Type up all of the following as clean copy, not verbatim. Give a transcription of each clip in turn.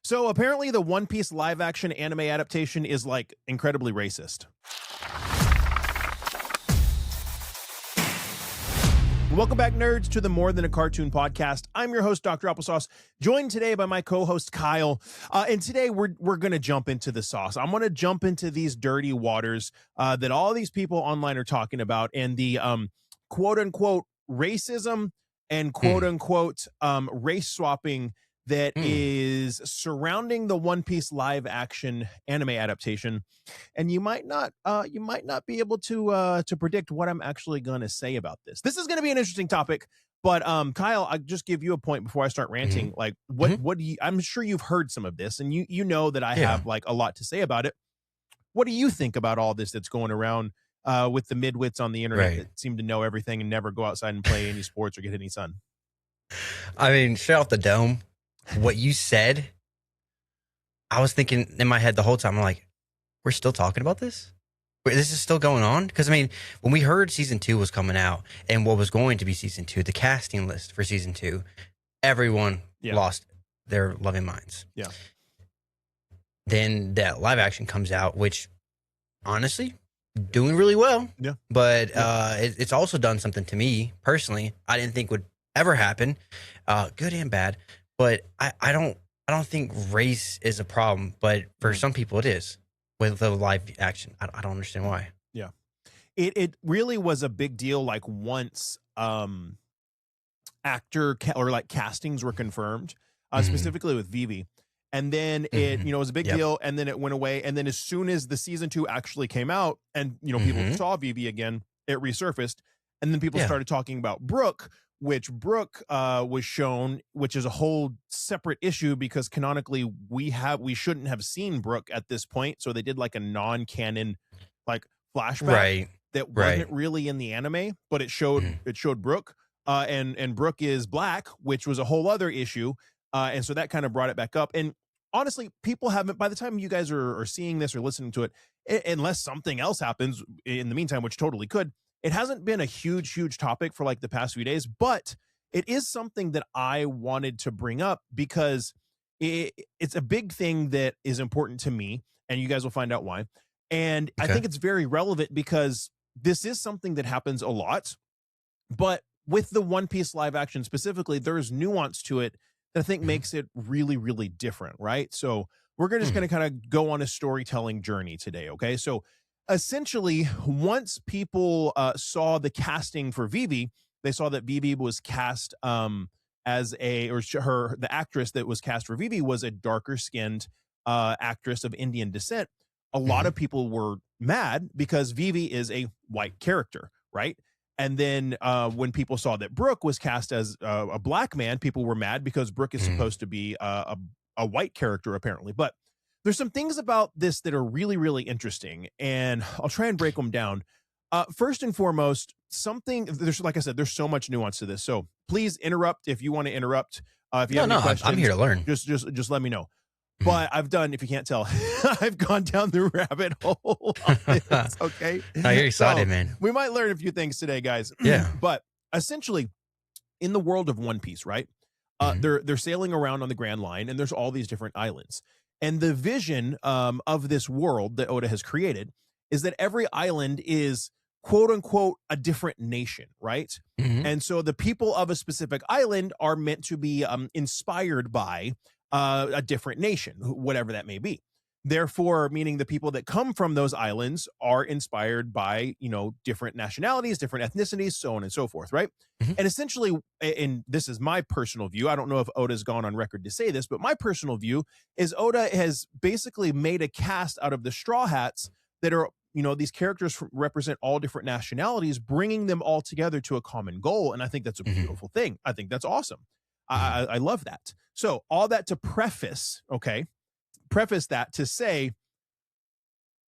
So apparently the One Piece live action anime adaptation is like incredibly racist. Welcome back, nerds, to the More Than a Cartoon podcast. I'm your host, Dr. Applesauce, joined today by my co-host, Kyle. And today we're going to jump into the sauce. I'm going to jump into these dirty waters that all these people online are talking about, and the quote-unquote racism and quote-unquote race swapping that is surrounding the One Piece live action anime adaptation. And you might not be able to predict what I'm actually going to say about this. This is going to be an interesting topic, but Kyle, I'll just give you a point before I start ranting. Like what do you, I'm sure you've heard some of this, and you know that I have like a lot to say about it. What do you think about all this that's going around with the midwits on the internet that seem to know everything and never go outside and play any sports or get any sun? I mean, straight off the dome, what you said, I was thinking in my head the whole time, I'm like, we're still talking about this? This is still going on? Because, I mean, when we heard season 2 was coming out and what was going to be season 2, the casting list for season 2, everyone lost their loving minds. Yeah. Then that live action comes out, which, honestly, doing really well. Yeah. But it's also done something to me, personally, I didn't think would ever happen, good and bad. But I don't think race is a problem, but for some people it is with the live action. I don't understand why. Yeah, it really was a big deal. Like once castings were confirmed, specifically with Vivi, and then it was a big deal, and then it went away, and then as soon as the season 2 actually came out, and people saw Vivi again, it resurfaced, and then people started talking about Brooke. Which Brooke was shown, which is a whole separate issue because canonically we shouldn't have seen Brooke at this point. So they did like a non-canon like flashback that wasn't really in the anime, but it showed Brooke. And Brooke is black, which was a whole other issue. And so that kind of brought it back up. And honestly, people haven't, by the time you guys are seeing this or listening to it, unless something else happens in the meantime, which totally could. It hasn't been a huge topic for like the past few days, but it is something that I wanted to bring up because it's a big thing that is important to me, and you guys will find out why. And I think it's very relevant because this is something that happens a lot, but with the One Piece live action specifically, there's nuance to it that I think makes it really different, right? So we're just going to kind of go on a storytelling journey today, okay? So essentially, once people saw the casting for Vivi, they saw that Vivi was cast the actress that was cast for Vivi was a darker skinned actress of Indian descent. A lot of people were mad because Vivi is a white character, right? And then when people saw that Brooke was cast as a black man, people were mad because Brooke is supposed to be a white character apparently, but there's some things about this that are really interesting, and I'll try and break them down. First and foremost, like I said, there's so much nuance to this. So please interrupt if you want to interrupt. If you have any questions, I'm here to learn. Just let me know. But I've done, if you can't tell, I've gone down the rabbit hole on this, okay? No, you're excited, man. We might learn a few things today, guys. Yeah. But essentially, in the world of One Piece, right? They're sailing around on the Grand Line, and there's all these different islands. And the vision of this world that Oda has created is that every island is quote unquote a different nation, right? And so the people of a specific island are meant to be inspired by a different nation, whatever that may be. Therefore, meaning the people that come from those islands are inspired by, different nationalities, different ethnicities, so on and so forth, right? And essentially, and this is my personal view, I don't know if Oda's gone on record to say this, but my personal view is Oda has basically made a cast out of the Straw Hats that are, these characters represent all different nationalities, bringing them all together to a common goal. And I think that's a beautiful thing. I think that's awesome. I love that. So all that to preface that to say,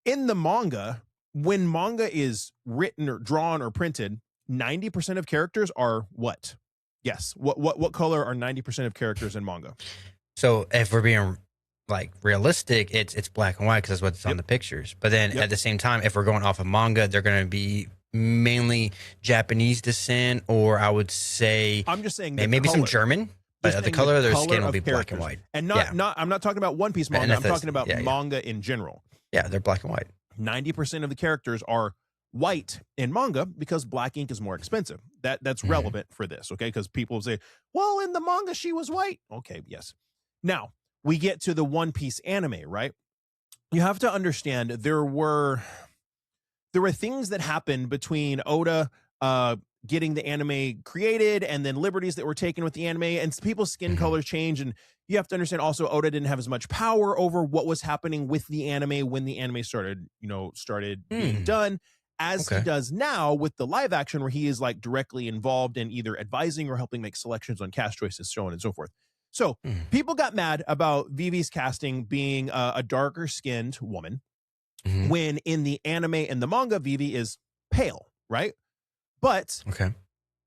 in the manga, when manga is written or drawn or printed, 90% of characters are what? Yes. What color are 90% of characters in manga? So if we're being like realistic, it's black and white because that's what's on the pictures. But then at the same time, if we're going off of manga, they're going to be mainly Japanese descent, or I would say I'm just saying maybe some German. The color of their skin will be black and white. And I'm not talking about One Piece manga. I'm talking about manga in general. Yeah, they're black and white. 90% of the characters are white in manga because black ink is more expensive. That's relevant for this, okay? Because people say, well, in the manga she was white. Okay, yes. Now we get to the One Piece anime, right? You have to understand there were things that happened between Oda getting the anime created and then liberties that were taken with the anime, and people's skin colors change. And you have to understand also Oda didn't have as much power over what was happening with the anime when the anime started being done as he does now with the live action, where he is like directly involved in either advising or helping make selections on cast choices, so on and so forth. So people got mad about Vivi's casting being a darker skinned woman when in the anime and the manga, Vivi is pale, right? But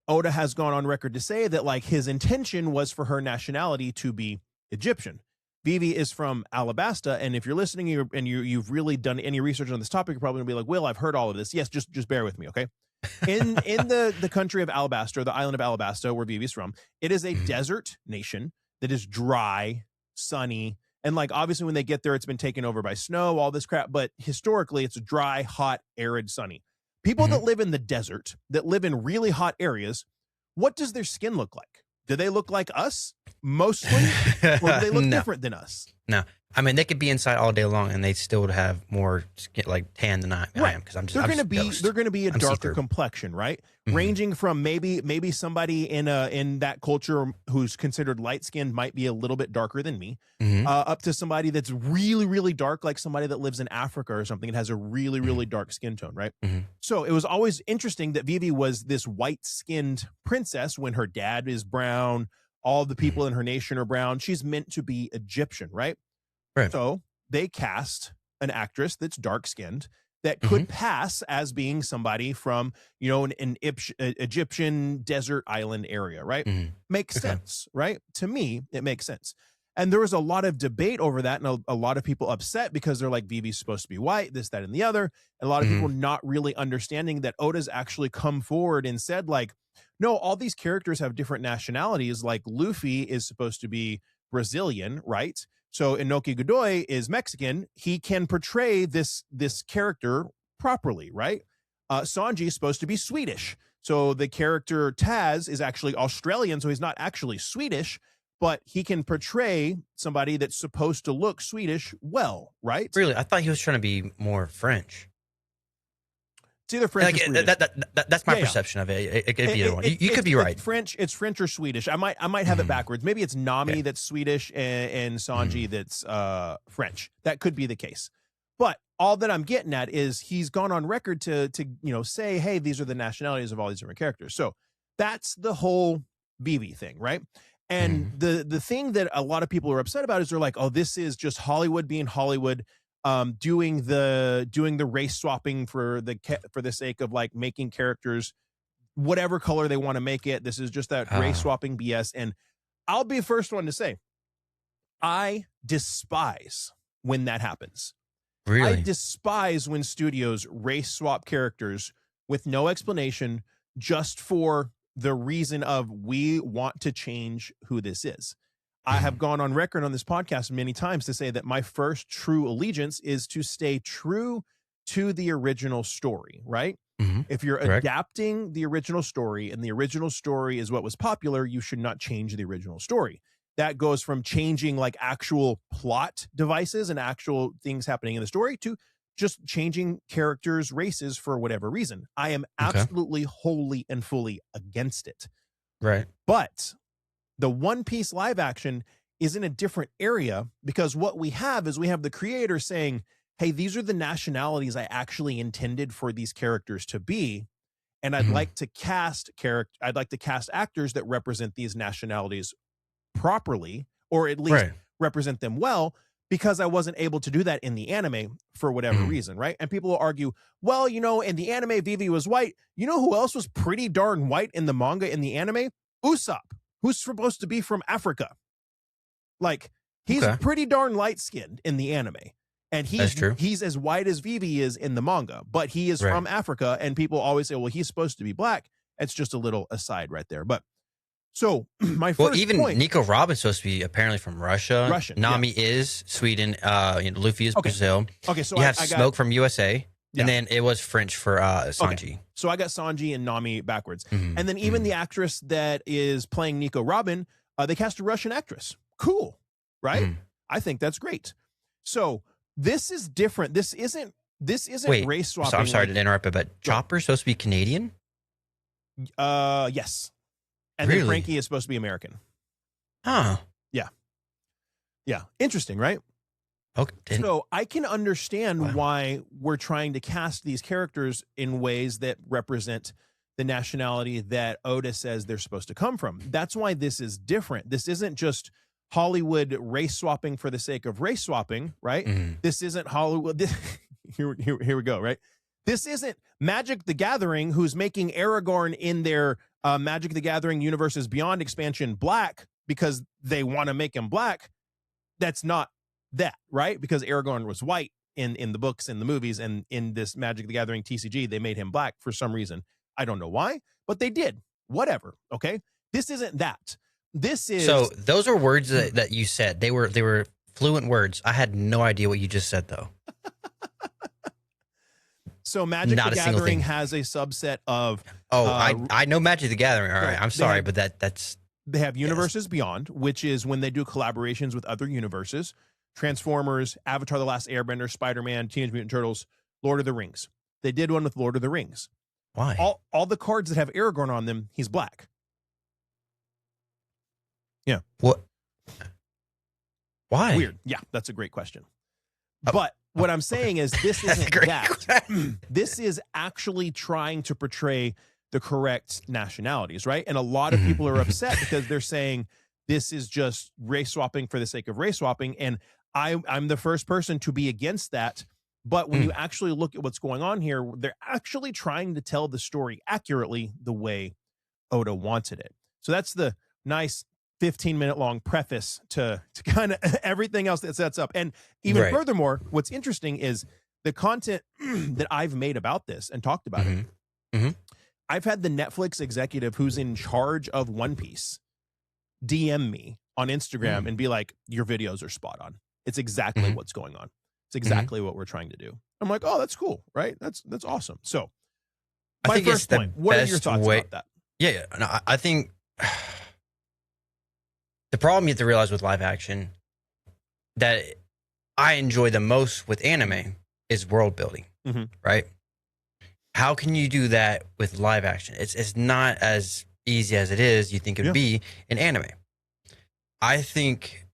Oda has gone on record to say that like his intention was for her nationality to be Egyptian. Vivi is from Alabasta, and if you're listening and you've really done any research on this topic, you're probably gonna be like, Will, I've heard all of this. Yes, just bear with me, okay? In the country of Alabasta, the island of Alabasta, where Vivi's from, it is a desert nation that is dry, sunny, and like obviously when they get there, it's been taken over by snow, all this crap. But historically, it's dry, hot, arid, sunny. People that live in the desert, that live in really hot areas, what does their skin look like? Do they look like us mostly, or do they look different than us? No, I mean they could be inside all day long and they still would have more skin, like tan than I am, because they're going to be a darker complexion, right? Ranging from maybe somebody in that culture who's considered light skinned might be a little bit darker than me, up to somebody that's really, really dark, like somebody that lives in Africa or something and has a really, really dark skin tone, right? So it was always interesting that Vivi was this white skinned princess when her dad is brown. All the people in her nation are brown. She's meant to be Egyptian, right? So they cast an actress that's dark skinned that could pass as being somebody from, an Egyptian desert island area, right? Makes sense, right? To me, it makes sense. And there was a lot of debate over that, and a lot of people upset because they're like, Vivi's supposed to be white, this, that, and the other. And a lot of people not really understanding that Oda's actually come forward and said, like, no, all these characters have different nationalities. Like Luffy is supposed to be Brazilian, right? So Inoki Godoy is Mexican. He can portray this character properly, right? Sanji is supposed to be Swedish. So the character Taz is actually Australian, so he's not actually Swedish, but he can portray somebody that's supposed to look Swedish well, right? Really? I thought he was trying to be more French. It's either French or Swedish. That's my perception of it. It could be either one. You could be right. It's French or Swedish. I might have it backwards. Maybe it's Nami that's Swedish and Sanji that's French. That could be the case. But all that I'm getting at is he's gone on record to say, hey, these are the nationalities of all these different characters. So that's the whole Vivi thing, right? And the thing that a lot of people are upset about is they're like, oh, this is just Hollywood being Hollywood. Doing the race swapping for the sake of like making characters whatever color they want to make it. This is just that race swapping BS. And I'll be the first one to say, I despise when that happens. Really? I despise when studios race swap characters with no explanation just for the reason of we want to change who this is. I have gone on record on this podcast many times to say that my first true allegiance is to stay true to the original story, right? If you're adapting the original story and the original story is what was popular, you should not change the original story. That goes from changing like actual plot devices and actual things happening in the story to just changing characters' races for whatever reason. I am absolutely wholly and fully against it. Right. But the One Piece live action is in a different area because what we have is we have the creator saying, hey, these are the nationalities I actually intended for these characters to be. And I'd like to cast actors that represent these nationalities properly, or at least represent them well, because I wasn't able to do that in the anime for whatever reason, right? And people will argue, well, in the anime, Vivi was white. You know who else was pretty darn white in the manga in the anime? Usopp, who's supposed to be from Africa. Like, he's pretty darn light-skinned in the anime. And he's as white as Vivi is in the manga, but he is from Africa, and people always say, well, he's supposed to be black. It's just a little aside right there. But So my first even point, Nico Robin's supposed to be apparently from Russia. Russian, Nami is Sweden. Luffy is Brazil. Okay, so you have Smoke from USA, and then it was French for Sanji. Okay. So I got Sanji and Nami backwards, Mhm, and then even the actress that is playing Nico Robin, they cast a Russian actress. Cool, right? Mhm. I think that's great. So this is different. This isn't Wait, race swapping. So I'm sorry to interrupt, but Chopper's supposed to be Canadian? Yes. And then Frankie is supposed to be American. Huh. Yeah. Interesting, right? Okay. So I can understand why we're trying to cast these characters in ways that represent the nationality that Oda says they're supposed to come from. That's why this is different. This isn't just Hollywood race swapping for the sake of race swapping, right? Mhm. This isn't Hollywood. Here we go, right? This isn't Magic the Gathering, who's making Aragorn in their Magic the Gathering Universes Beyond expansion black because they want to make him black. That's not that, right? Because Aragorn was white in the books, in the movies, and in this Magic the Gathering TCG, they made him black for some reason. I don't know why, but they did. Whatever, okay? This isn't that. This is... So those are words that you said. They were fluent words. I had no idea what you just said, though. So Magic the Gathering has a subset of... I know Magic the Gathering. All right, I'm sorry, but that's... They have Universes Beyond, which is when they do collaborations with other universes. Transformers, Avatar The Last Airbender, Spider-Man, Teenage Mutant Turtles, Lord of the Rings. They did one with Lord of the Rings. Why? All the cards that have Aragorn on them, he's black. Yeah. What? Why? Weird. Yeah, that's a great question. But what I'm saying is this isn't that. This is actually trying to portray the correct nationalities, right? And a lot of people are upset because they're saying this is just race swapping for the sake of race swapping. And I'm the first person to be against that. But when you actually look at what's going on here, they're actually trying to tell the story accurately the way Oda wanted it. So that's the nice 15-minute long preface to kind of everything else that sets up. And even furthermore, what's interesting is the content that I've made about this and talked about it. I've had the Netflix executive who's in charge of One Piece DM me on Instagram and be like, your videos are spot on. It's exactly what's going on. It's exactly what we're trying to do. I'm like, oh, that's cool, right? That's awesome. So my first point, what are your thoughts about that? Yeah. No, I think the problem you have to realize with live action that I enjoy the most with anime is world building, right? How can you do that with live action? It's not as easy as it is you think it would be in anime. I think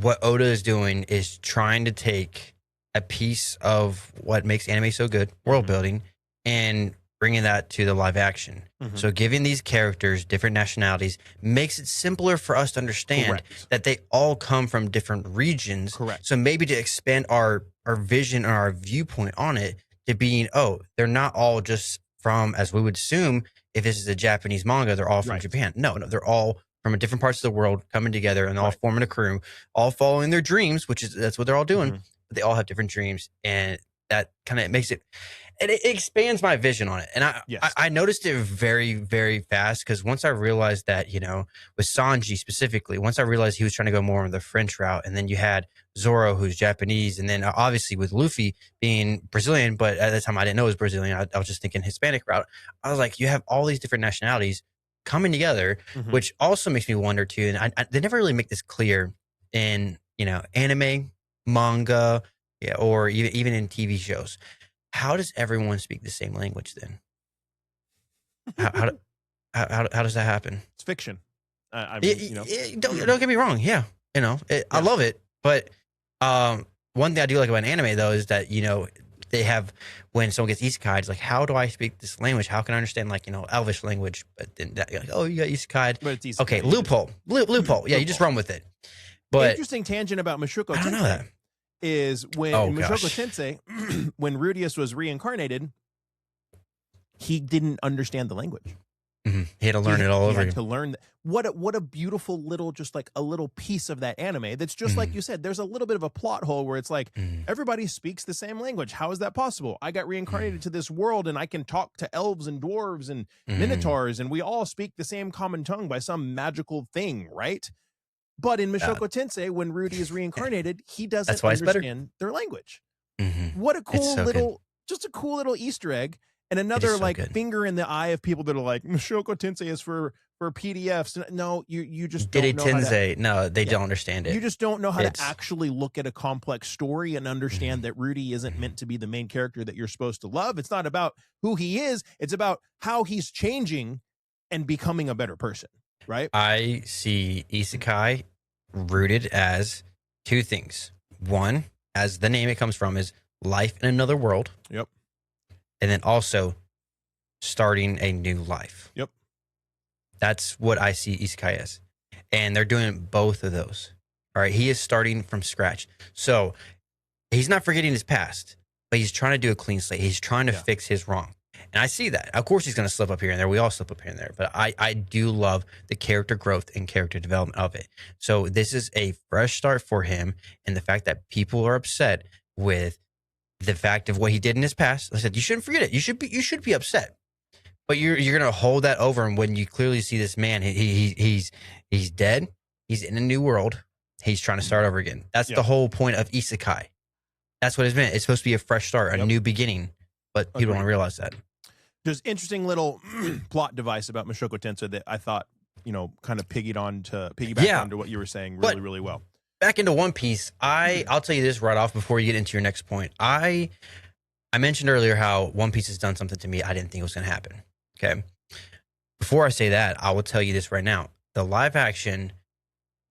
what Oda is doing is trying to take a piece of what makes anime so good, world building, and bringing that to the live action. So giving these characters different nationalities makes it simpler for us to understand that they all come from different regions. So maybe to expand our vision or our viewpoint on it to being, they're not all just from, as we would assume, if this is a Japanese manga, they're all from Japan. No, they're all from different parts of the world coming together and all forming a crew, all following their dreams, that's what they're all doing. But they all have different dreams, and that kind of makes it, and it expands my vision on it. And I noticed it very, very fast because once I realized that, with Sanji specifically, once I realized he was trying to go more on the French route, and then you had Zoro, who's Japanese, and then obviously with Luffy being Brazilian, but at the time I didn't know it was Brazilian. I was just thinking Hispanic route. I was like, you have all these different nationalities coming together, which also makes me wonder too. And they never really make this clear in, anime, manga, or even in TV shows. How does everyone speak the same language then? How does that happen? It's fiction. Don't get me wrong. Yeah. I love it. But one thing I do like about anime though is that, they have, when someone gets isekai, it's like, how do I speak this language? How can I understand Elvish language? But then you got isekai. But it's isekai. Okay, loophole. Yeah, you just run with it. But interesting tangent about Mushoku I don't know that. Is when Mushoku Tensei, when Rudeus was reincarnated, he didn't understand the language. He had to learn it all over again. To learn what a beautiful little, just like a little piece of that anime. That's just like you said. There's a little bit of a plot hole where it's like everybody speaks the same language. How is that possible? I got reincarnated to this world and I can talk to elves and dwarves and minotaurs, and we all speak the same common tongue by some magical thing, right? But in Mushoku Tensei, when Rudy is reincarnated, he doesn't understand their language. What a cool little, just a cool little Easter egg. And another finger in the eye of people that are like, Mushoku Tensei is for PDFs. No, you just don't know Tensei. No, they don't understand it. You just don't know how to actually look at a complex story and understand that Rudy isn't meant to be the main character that you're supposed to love. It's not about who he is. It's about how he's changing and becoming a better person, right? I see isekai rooted as two things. One, as the name it comes from, is life in another world. Yep. And then also starting a new life. Yep. That's what I see isekai as. And they're doing both of those. All right. He is starting from scratch. So he's not forgetting his past, but he's trying to do a clean slate. He's trying to fix his wrong. And I see that. Of course, he's going to slip up here and there. We all slip up here and there. But I do love the character growth and character development of it. So this is a fresh start for him. And the fact that people are upset with the fact of what he did in his past, I said, you shouldn't forget it. You should be upset. But you're going to hold that over. And when you clearly see this man, he's dead. He's in a new world. He's trying to start over again. That's the whole point of isekai. That's what it's meant. It's supposed to be a fresh start, a new beginning. But people don't realize that. There's interesting little plot device about Mushoku Tensei that I thought, kind of piggyback onto what you were saying really well. Back into One Piece, I'll tell you this right off before you get into your next point. I mentioned earlier how One Piece has done something to me I didn't think was going to happen. Okay. Before I say that, I will tell you this right now. The live action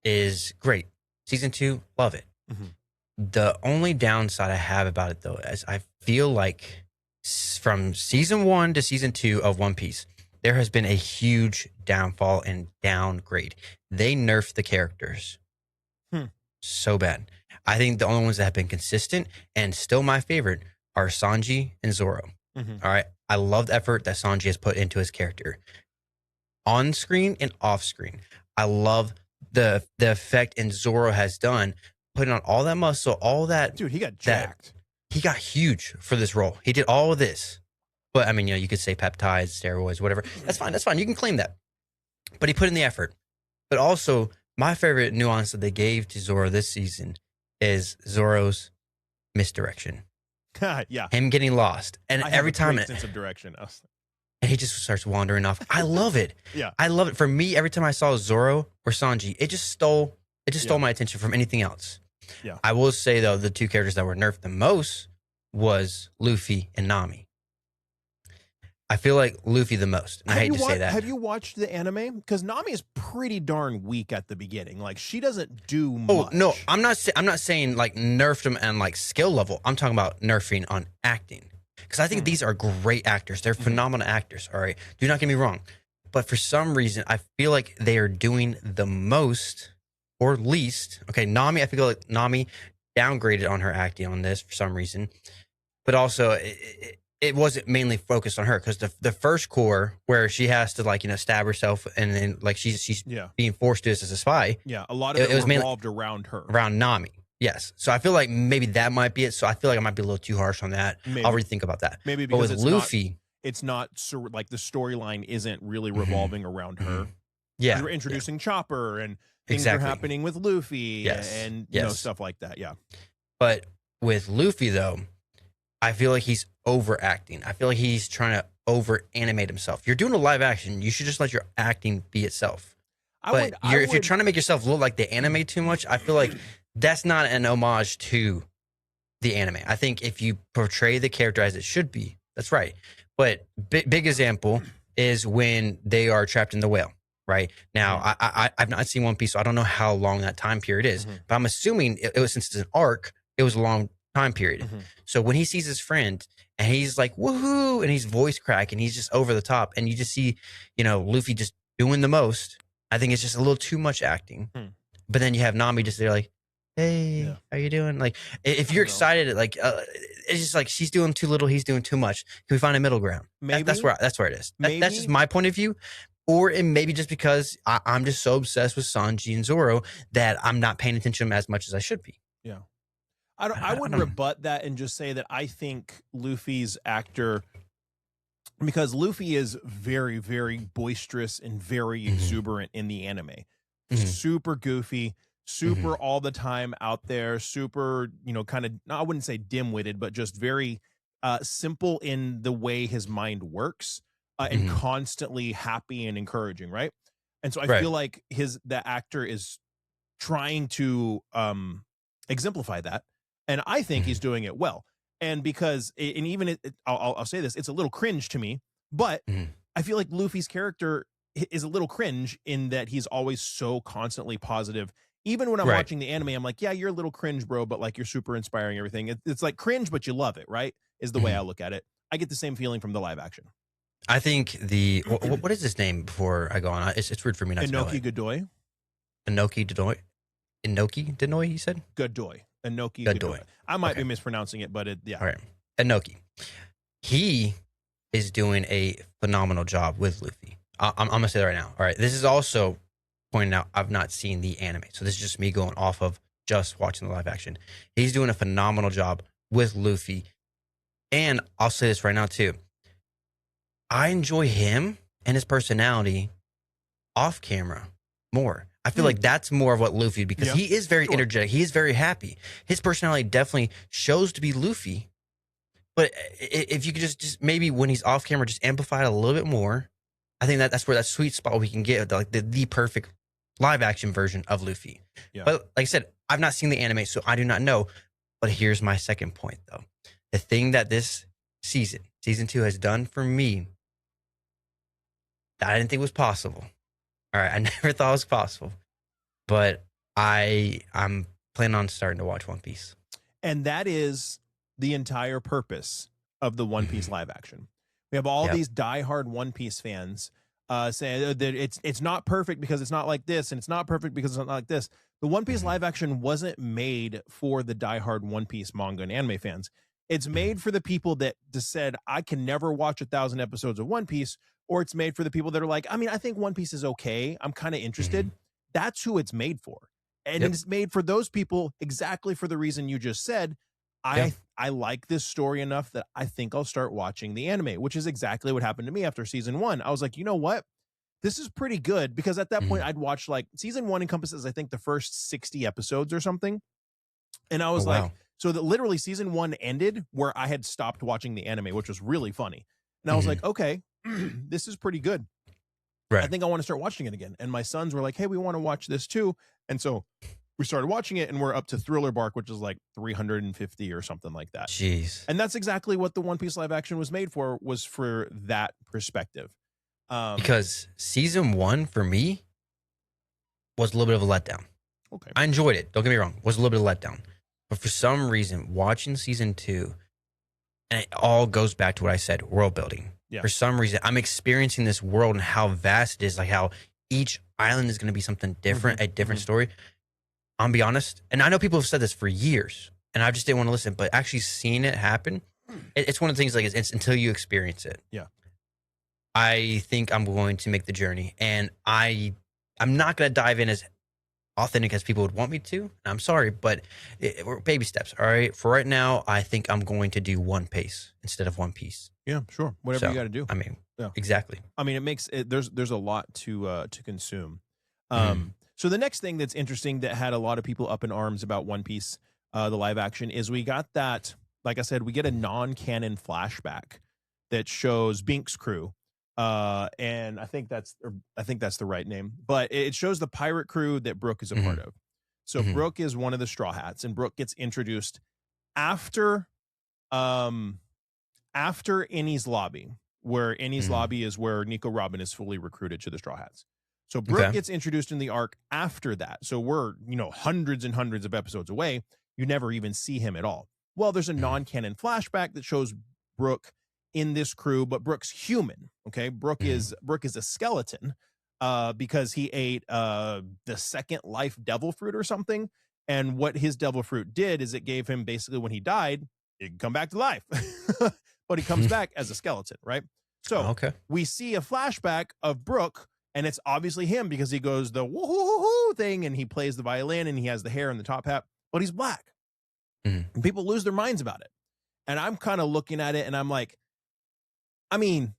is great. Season 2, love it. The only downside I have about it, though, is I feel like from season 1 to season 2 of One Piece, there has been a huge downfall and downgrade. They nerfed the characters so bad. I think the only ones that have been consistent and still my favorite are Sanji and Zoro. All right. I love the effort that Sanji has put into his character on screen and off screen. I love the effect and Zoro has done, putting on all that muscle, all that. Dude, he got jacked. He got huge for this role. He did all of this. But I mean, you could say peptides, steroids, whatever. That's fine. That's fine. You can claim that. But he put in the effort. But also, my favorite nuance that they gave to Zoro this season is Zoro's misdirection. Yeah. Him getting lost. And every time sense of direction. And he just starts wandering off. I love it. Yeah. I love it. For me, every time I saw Zoro or Sanji, it just stole my attention from anything else. Yeah. I will say though, the two characters that were nerfed the most was Luffy and Nami. I feel like Luffy the most. And I hate to say that. Have you watched the anime? Because Nami is pretty darn weak at the beginning. Like, she doesn't do much. Oh no, I'm not saying like nerfed them and like skill level. I'm talking about nerfing on acting. Because I think these are great actors. They're phenomenal actors. All right, do not get me wrong. But for some reason, I feel like they are doing the most or least. Okay, Nami. I feel like Nami downgraded on her acting on this for some reason. But also, it wasn't mainly focused on her, because the first core where she has to stab herself and then she's being forced to do this as a spy. Yeah, a lot of it was revolved around her. Around Nami. Yes. So I feel like maybe that might be it. So I feel like I might be a little too harsh on that. Maybe. I'll rethink about that. Maybe because but with Luffy, it's not like the storyline isn't really revolving around her. Yeah. We're introducing Chopper and things are happening with Luffy and stuff like that. Yeah. But with Luffy though, I feel like he's overacting. I feel like he's trying to over animate himself. You're doing a live action. You should just let your acting be itself. If you're trying to make yourself look like they animate too much, I feel like that's not an homage to the anime. I think if you portray the character as it should be, that's right. But big example is when they are trapped in the whale. Right now, I've not seen One Piece, so I don't know how long that time period is. But I'm assuming it was, since it's an arc, it was a long time period. So when he sees his friend and he's like woohoo, and he's voice crack and he's just over the top, and you just see Luffy just doing the most, I think it's just a little too much acting. But then you have Nami just there like, hey, how you doing? Like, if you're excited, it's just like she's doing too little, he's doing too much. Can we find a middle ground? Maybe that's where it is. That's just my point of view. Or it maybe just because I'm just so obsessed with Sanji and Zoro that I'm not paying attention to them as much as I should be. Yeah. I would rebut that and just say that I think Luffy's actor, because Luffy is very, very boisterous and very exuberant in the anime. Super goofy, super all the time out there, super, kind of, I wouldn't say dim-witted, but just very simple in the way his mind works, and constantly happy and encouraging, right? And so I feel like the actor is trying to exemplify that, and I think he's doing it well. And because, and even I'll say this, it's a little cringe to me, but I feel like Luffy's character is a little cringe in that he's always so constantly positive. Even when I'm watching the anime, I'm like, yeah, you're a little cringe, bro, but like you're super inspiring, everything. It's like cringe, but you love it, right? Is the way I look at it. I get the same feeling from the live action. I think what is his name before I go on? It's weird for me not to know it. Godoy. Inoki Denoy, he said? Godoy. Inoki Godoy. I might be mispronouncing it, but yeah. All right. Inoki. He is doing a phenomenal job with Luffy. I'm going to say that right now. All right. This is also pointing out I've not seen the anime. So this is just me going off of just watching the live action. He's doing a phenomenal job with Luffy. And I'll say this right now too. I enjoy him and his personality off camera more. I feel like that's more of what Luffy, because he is very energetic. He is very happy. His personality definitely shows to be Luffy. But if you could just maybe when he's off camera, just amplify it a little bit more. I think that's where that sweet spot we can get, like the perfect live action version of Luffy. Yeah. But like I said, I've not seen the anime, so I do not know. But here's my second point, though. The thing that this season 2 has done for me that I didn't think was possible. All right, I never thought it was possible, but I'm planning on starting to watch One Piece. And that is the entire purpose of the One Piece live action. We have all these diehard One Piece fans saying that it's not perfect because it's not like this, and it's not perfect because it's not like this. The One Piece live action wasn't made for the diehard One Piece manga and anime fans. It's made for the people that just said, I can never watch 1,000 episodes of One Piece, or it's made for the people that are like, I mean, I think One Piece is okay. I'm kind of interested. That's who it's made for. And it's made for those people exactly for the reason you just said. I like this story enough that I think I'll start watching the anime, which is exactly what happened to me after season 1. I was like, you know what? This is pretty good, because at that point I'd watched, like, season 1 encompasses, I think, the first 60 episodes or something. And I was like, so that literally season 1 ended where I had stopped watching the anime, which was really funny. And I was like, okay, this is pretty good. Right. I think I want to start watching it again. And my sons were like, hey, we want to watch this too. And so we started watching it, and we're up to Thriller Bark, which is like 350 or something like that. Jeez. And that's exactly what the One Piece live action was made for, was for that perspective. Because season 1 for me was a little bit of a letdown. Okay. I enjoyed it. Don't get me wrong. It was a little bit of a letdown. But for some reason, watching season 2, and it all goes back to what I said, world building. Yeah. For some reason, I'm experiencing this world and how vast it is, like how each island is going to be something different, a different story. I'll be honest, and I know people have said this for years, and I just didn't want to listen, but actually seeing it happen, it's one of the things, like, it's until you experience it. Yeah. I think I'm going to make the journey, and I'm not going to dive in as authentic as people would want me to. I'm sorry, but we're baby steps. All right. For right now, I think I'm going to do One Piece instead of One Piece. Yeah, sure. Whatever you got to do. I mean, exactly. I mean, it makes it, there's a lot to consume. So the next thing that's interesting that had a lot of people up in arms about One Piece, the live action, is we got that, like I said, we get a non-canon flashback that shows Bink's crew. And I think that's the right name, but it shows the pirate crew that Brooke is a part of. So Brooke is one of the Straw Hats, and Brooke gets introduced after Enies Lobby, where Enies Lobby is where Nico Robin is fully recruited to the Straw Hats. So Brooke gets introduced in the arc after that. So we're, hundreds and hundreds of episodes away. You never even see him at all. Well, there's a non-canon flashback that shows Brooke in this crew, but Brooke's human. Okay. Brooke is a skeleton, because he ate, the second life devil fruit or something. And what his devil fruit did is it gave him, basically, when he died, he can come back to life. But he comes back as a skeleton, right? So we see a flashback of Brooke, and it's obviously him because he goes the woo-hoo-hoo-hoo thing, and he plays the violin, and he has the hair and the top hat, but he's black. And people lose their minds about it. And I'm kind of looking at it, and I'm like, I mean,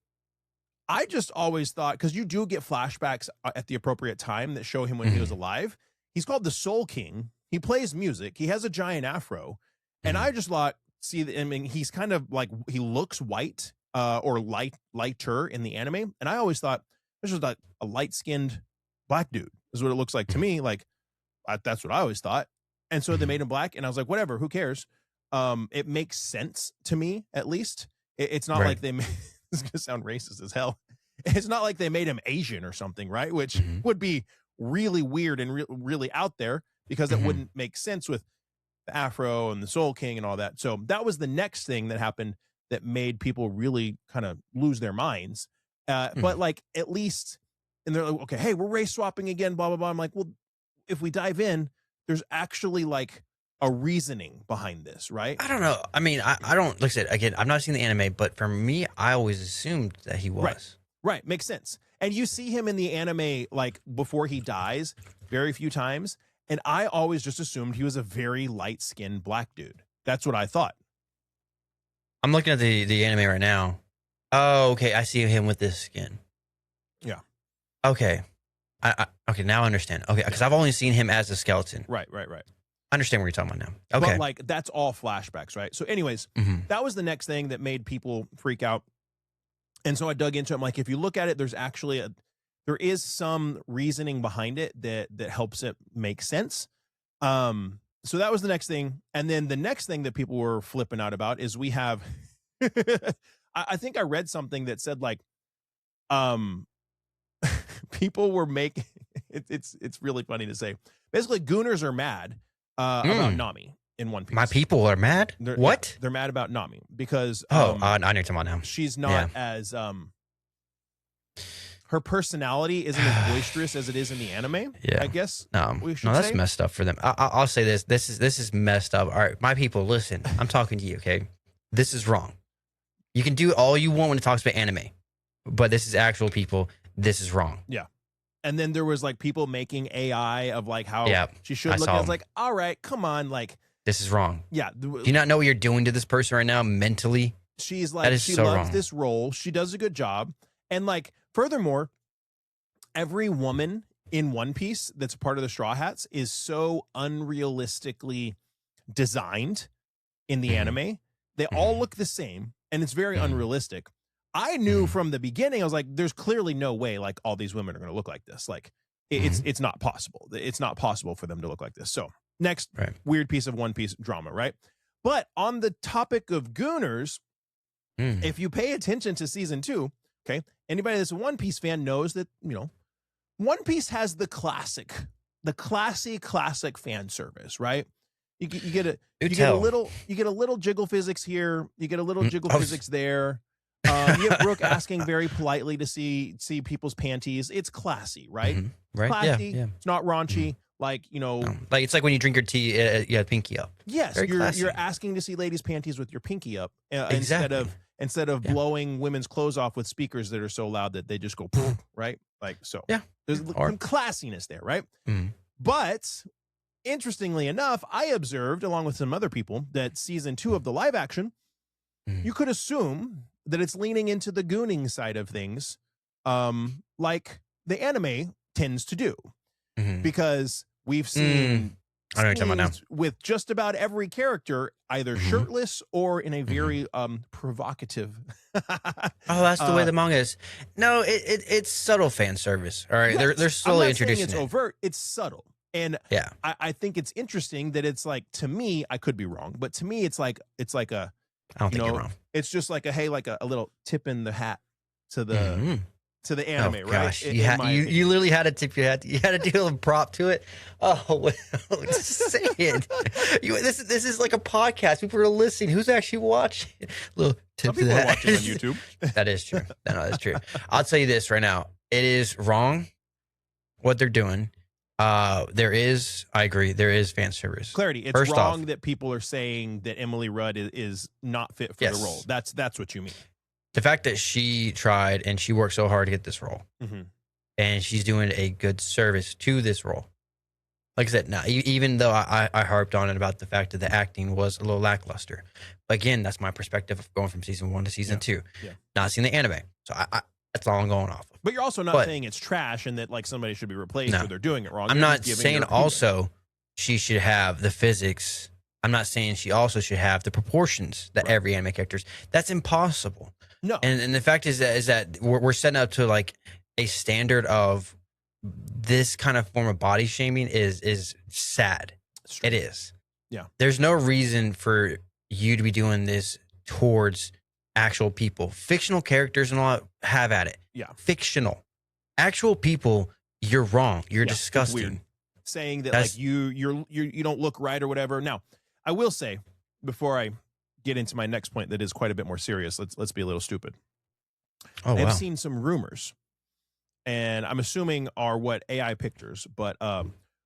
I just always thought, because you do get flashbacks at the appropriate time that show him when he was alive. He's called the Soul King. He plays music. He has a giant afro. And I just thought, I mean, he's kind of like, he looks white or lighter in the anime. And I always thought, this was like a light-skinned black dude is what it looks like to me. Like, that's what I always thought. And so they made him black, and I was like, whatever, who cares? It makes sense to me, at least. It's not like they made, this is going to sound racist as hell. It's not like they made him Asian or something, right? Which would be really weird and really out there, because it wouldn't make sense with the Afro and the Soul King and all that. So that was the next thing that happened that made people really kind of lose their minds. But like, at least, and they're like, okay, hey, we're race swapping again, blah, blah, blah. I'm like, well, if we dive in, there's actually like a reasoning behind this, right? I don't know. I mean, I don't, like I said, again, I've not seen the anime, but for me, I always assumed that he was. Right. Makes sense. And you see him in the anime, like before he dies, very few times. And I always just assumed he was a very light-skinned black dude. That's what I thought. I'm looking at the anime right now. Oh, okay. I see him with this skin. Yeah. Okay. Okay, now I understand. Okay, because I've only seen him as a skeleton. Right. I understand what you're talking about now. Okay. But like, that's all flashbacks, right? So anyways, that was the next thing that made people freak out. And so I dug into it. I'm like, if you look at it, there's actually there is some reasoning behind it that helps it make sense. So that was the next thing. And then the next thing that people were flipping out about is we have, I think I read something that said like, people were making, it's really funny to say. Basically, Gooners are mad about Nami in One Piece. My people are mad? What? Yeah, they're mad about Nami because I know you're talking about now. She's not as her personality isn't as boisterous as it is in the anime. I guess. No, that's messed up for them. I'll say this. This is messed up. All right, my people, listen. I'm talking to you. Okay, this is wrong. You can do all you want when it talks about anime, but this is actual people. This is wrong. Yeah. And then there was like people making AI of like how she should look. I was like, all right, come on, like this is wrong. Yeah. Do you not know what you're doing to this person right now mentally? She's like, she loves this role. She does a good job. And like, furthermore, every woman in One Piece that's part of the Straw Hats is so unrealistically designed in the anime. They all look the same, and it's very unrealistic. I knew from the beginning, I was like, there's clearly no way like all these women are going to look like this. Like it's not possible. It's not possible for them to look like this. So next weird piece of One Piece drama, right? But on the topic of Gooners, if you pay attention to season 2, okay, anybody that's a One Piece fan knows that, you know, One Piece has the classic fan service, right? You get a little jiggle physics here, you get a little jiggle physics there. You have Brooke asking very politely to see people's panties. It's classy, right? Right. Classy. Yeah. It's not raunchy. Like, you know, like it's like when you drink your tea, you have pinky up. Yes, you're asking to see ladies' panties with your pinky up instead of blowing women's clothes off with speakers that are so loud that they just go right. Like so. Yeah, there's some classiness there, right? But interestingly enough, I observed along with some other people that season 2 of the live action, you could assume that it's leaning into the gooning side of things, like the anime tends to do, because we've seen I know what you're talking about now. With just about every character either shirtless or in a very provocative. That's the way the manga is. No, it's subtle fan service. All right, they're slowly introducing it's overt. It's subtle, and I think it's interesting that it's like, to me, I could be wrong, but to me, it's like a. I don't think you're wrong. It's just like a little tip in the hat to the anime, right? Gosh, you literally had to tip your hat. You had to do a prop to it. Oh, well, just say it. This is like a podcast. People are listening. Who's actually watching? Little tip to the hat. Watching on YouTube. That is true. No, that's true. I'll tell you this right now. It is wrong what they're doing. I agree. There is fan service. Clarity. It's First wrong off, that people are saying that Emily Rudd is not fit for the role. That's what you mean. The fact that she tried and she worked so hard to get this role, and she's doing a good service to this role. Like I said, now even though I harped on it about the fact that the acting was a little lackluster, but again, that's my perspective of going from season 1 to season 2. Yeah. Not seeing the anime, so I that's all I'm going off of. But you're also not saying it's trash and that like somebody should be replaced or they're doing it wrong. I'm not saying also she should have the physics. I'm not saying she also should have the proportions that every anime character's. That's impossible. No. And the fact is that we're setting up to like a standard of this kind of form of body shaming is sad. It is. Yeah. There's no reason for you to be doing this towards actual people. Fictional characters and all that, have at it. Yeah. Fictional. Actual people, you're wrong. You're disgusting. Weird. Saying that like you don't look right or whatever. Now, I will say before I get into my next point that is quite a bit more serious, let's be a little stupid. I've seen some rumors, and I'm assuming are what AI pictures, but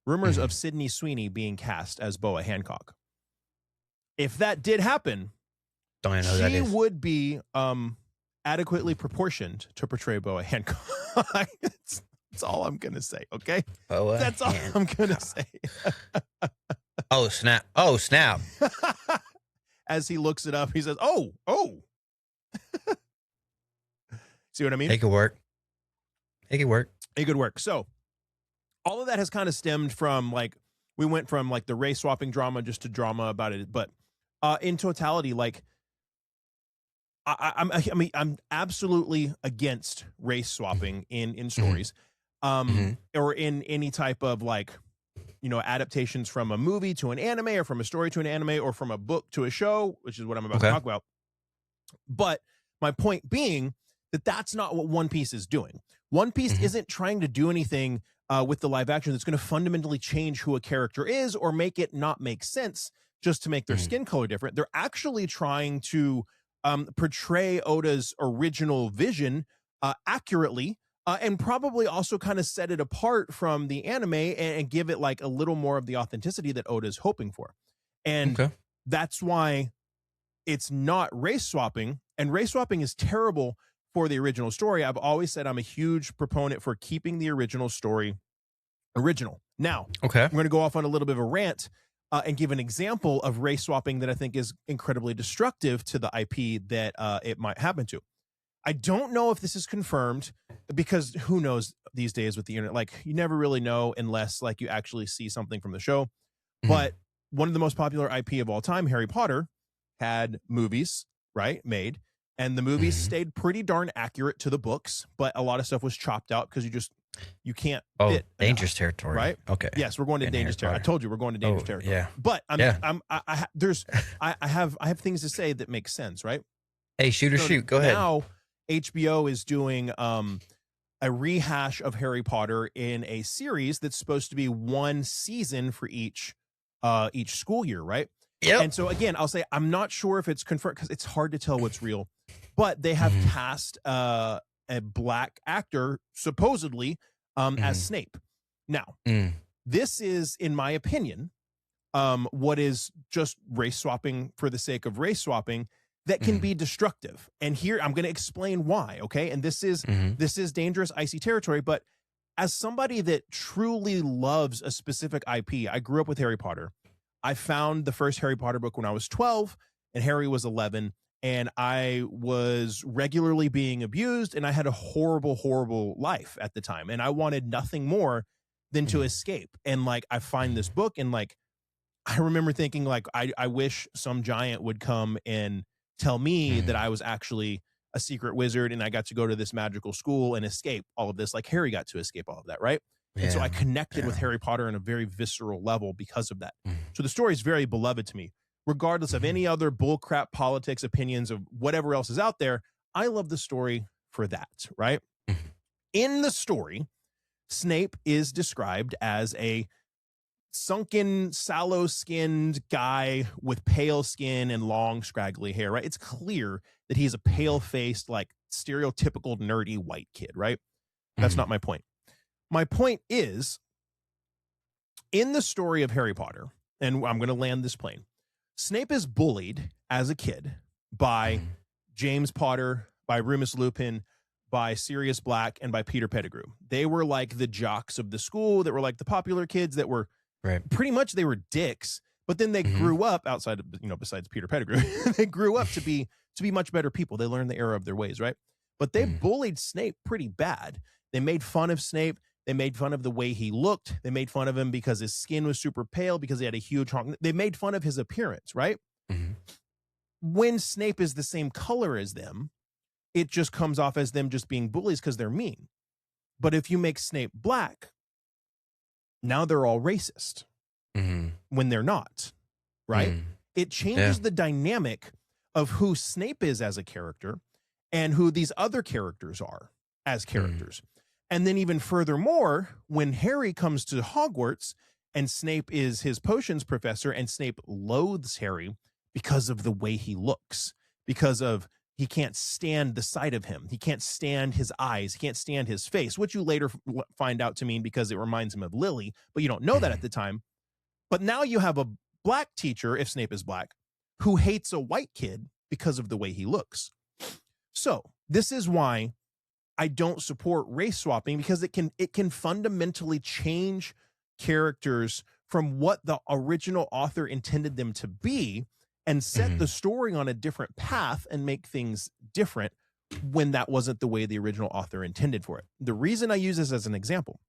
rumors of Sydney Sweeney being cast as Boa Hancock. If that did happen, she would be adequately proportioned to portray Boa Hancock. That's all I'm gonna say. Okay, that's all I'm gonna say. Oh snap! Oh snap! As he looks it up, he says, "Oh." See what I mean? It could work. It could work. So all of that has kind of stemmed from like we went from like the race swapping drama just to drama about it, but in totality, like I'm absolutely against race swapping in stories, or in any type of like, you know, adaptations from a movie to an anime or from a story to an anime or from a book to a show, which is what I'm about to talk about. But my point being that that's not what One Piece is doing. One Piece isn't trying to do anything with the live action that's going to fundamentally change who a character is or make it not make sense just to make their skin color different. They're actually trying to portray Oda's original vision accurately, and probably also kind of set it apart from the anime and give it like a little more of the authenticity that Oda's hoping for. And that's why it's not race swapping, and race swapping is terrible for the original story. I've always said I'm a huge proponent for keeping the original story original. Now, I'm going to go off on a little bit of a rant and give an example of race swapping that I think is incredibly destructive to the IP that it might happen to. I don't know if this is confirmed, because who knows these days with the internet, like you never really know unless like you actually see something from the show. But one of the most popular IP of all time, Harry Potter, had movies, made, and the movies stayed pretty darn accurate to the books, but a lot of stuff was chopped out because you can't fit dangerous territory, right? Okay. Yes, we're going to dangerous territory. I told you we're going to dangerous territory. Yeah. But I have things to say that make sense, right? Hey, shoot. Go ahead. Now HBO is doing a rehash of Harry Potter in a series that's supposed to be one season for each school year, right? Yep. And so again, I'll say I'm not sure if it's confirmed because it's hard to tell what's real, but they have cast a black actor supposedly as Snape. Now, this is, in my opinion, what is just race swapping for the sake of race swapping that can be destructive. And here I'm going to explain why. Okay, and this is dangerous, icy territory. But as somebody that truly loves a specific IP, I grew up with Harry Potter. I found the first Harry Potter book when I was 12 and Harry was 11, and I was regularly being abused, and I had a horrible, horrible life at the time, and I wanted nothing more than to escape. And like, I find this book, and like, I remember thinking like, I wish some giant would come and tell me that I was actually a secret wizard and I got to go to this magical school and escape all of this, like Harry got to escape all of that, right? And so I connected with Harry Potter on a very visceral level because of that. So the story is very beloved to me, regardless of any other bullcrap politics, opinions of whatever else is out there. I love the story for that, right? In the story, Snape is described as a sunken, sallow-skinned guy with pale skin and long, scraggly hair, right? It's clear that he's a pale-faced, like stereotypical nerdy white kid, right? That's not my point. My point is, in the story of Harry Potter, and I'm going to land this plane, Snape is bullied as a kid by James Potter, by Remus Lupin, by Sirius Black, and by Peter Pettigrew. They were like the jocks of the school that were like the popular kids that were pretty much, they were dicks, but then they grew up outside of, besides Peter Pettigrew, they grew up to be much better people. They learned the error of their ways, right? But they bullied Snape pretty bad. They made fun of Snape. They made fun of the way he looked. They made fun of him because his skin was super pale, because he had a huge honk. They made fun of his appearance, right? When Snape is the same color as them, it just comes off as them just being bullies because they're mean. But if you make Snape black, now they're all racist when they're not, right? It changes the dynamic of who Snape is as a character and who these other characters are as characters. And then even furthermore, when Harry comes to Hogwarts and Snape is his potions professor, and Snape loathes Harry because of the way he looks, because of he can't stand the sight of him. He can't stand his eyes. He can't stand his face, which you later find out to mean because it reminds him of Lily, but you don't know that at the time. But now you have a black teacher, if Snape is black, who hates a white kid because of the way he looks. So this is why I don't support race swapping, because it can fundamentally change characters from what the original author intended them to be and set the story on a different path and make things different when that wasn't the way the original author intended for it. The reason I use this as an example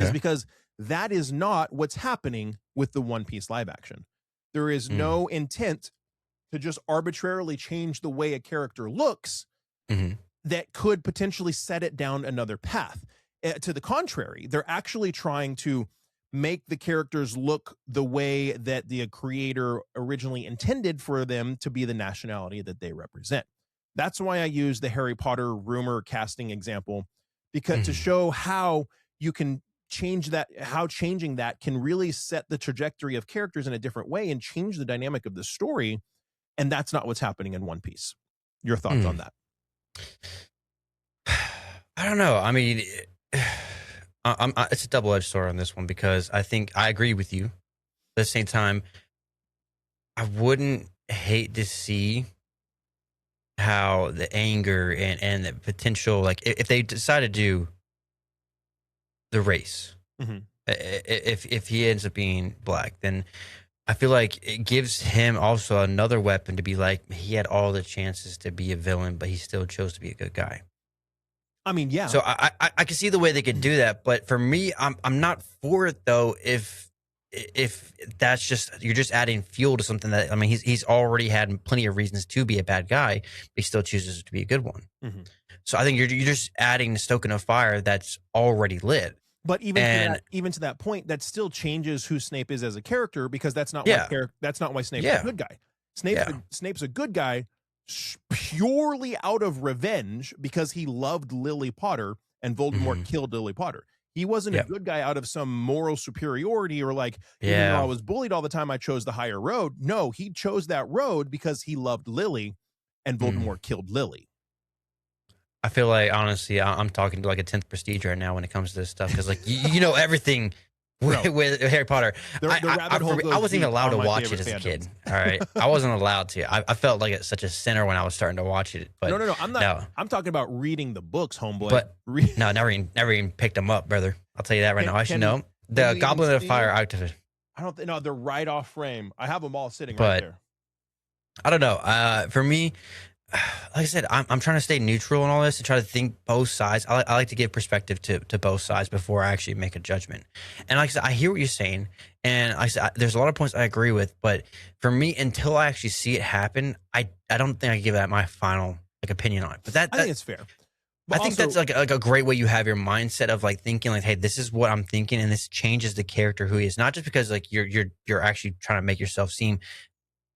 is because that is not what's happening with the One Piece live action. There is no intent to just arbitrarily change the way a character looks that could potentially set it down another path. To the contrary, they're actually trying to make the characters look the way that the creator originally intended for them to be the nationality that they represent. That's why I use the Harry Potter rumor casting example, because to show how you can change that, how changing that can really set the trajectory of characters in a different way and change the dynamic of the story. And that's not what's happening in One Piece. Your thoughts on that? I don't know. I mean, it's a double-edged sword on this one, because I think I agree with you. At the same time, I wouldn't hate to see how the anger and the potential, like if they decide to do the race, if he ends up being black, then I feel like it gives him also another weapon to be like, he had all the chances to be a villain, but he still chose to be a good guy. I mean, yeah. So I can see the way they could do that, but for me, I'm not for it though. If that's just, you're just adding fuel to something that, I mean, he's already had plenty of reasons to be a bad guy, but he still chooses to be a good one. So I think you're just adding, stoking a fire that's already lit. But even to that point, that still changes who Snape is as a character, because that's not why Snape's a good guy. Snape's a good guy purely out of revenge because he loved Lily Potter and Voldemort killed Lily Potter. He wasn't a good guy out of some moral superiority or like, even though I was bullied all the time, I chose the higher road. No, he chose that road because he loved Lily and Voldemort killed Lily. I feel like, honestly, I'm talking to like a 10th prestige right now when it comes to this stuff, because like you know everything with Harry Potter. I wasn't even allowed to watch it as a kid. All right, I wasn't allowed to. I felt like such a sinner when I was starting to watch it. But no, I'm not. No. I'm talking about reading the books, homeboy. But no, never even picked them up, brother. I'll tell you that right now. I should know the Goblet of Fire activist. I don't think. No, they're right off frame. I have them all sitting right there. I don't know. For me, like I said, I'm trying to stay neutral in all this and try to think both sides. I like to give perspective to both sides before I actually make a judgment. And like I said, I hear what you're saying, and like I said, there's a lot of points I agree with. But for me, until I actually see it happen, I don't think I can give that my final like opinion on it. But I think it's fair. But I think that's like a great way you have your mindset of like thinking like, hey, this is what I'm thinking, and this changes the character who he is. Not just because like you're actually trying to make yourself seem,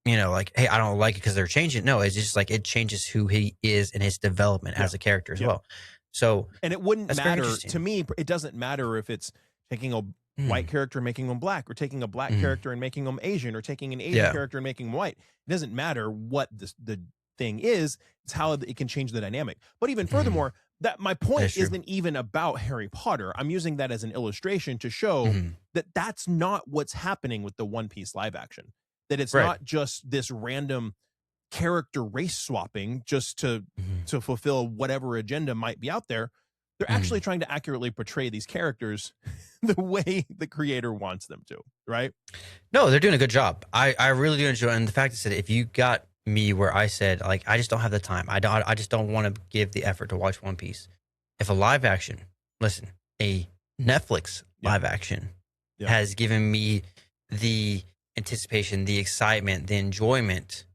you know, like, hey, I don't like it because they're changing it. No, it's just like it changes who he is and his development as a character as well. So, and it wouldn't matter to me. It doesn't matter if it's taking a white character and making them black, or taking a black character and making them Asian, or taking an Asian character and making them white. It doesn't matter what the thing is. It's how it can change the dynamic. But even furthermore, That my point isn't even about Harry Potter. I'm using that as an illustration to show that that's not what's happening with the One Piece live action. That it's not just this random character race swapping just to fulfill whatever agenda might be out there. They're actually trying to accurately portray these characters the way the creator wants them to, right? No, they're doing a good job. I really do enjoy it. And the fact is that if you got me where I said, like, I just don't have the time. I just don't want to give the effort to watch One Piece. If a live action, listen, a Netflix live action has given me the anticipation, the excitement, the enjoyment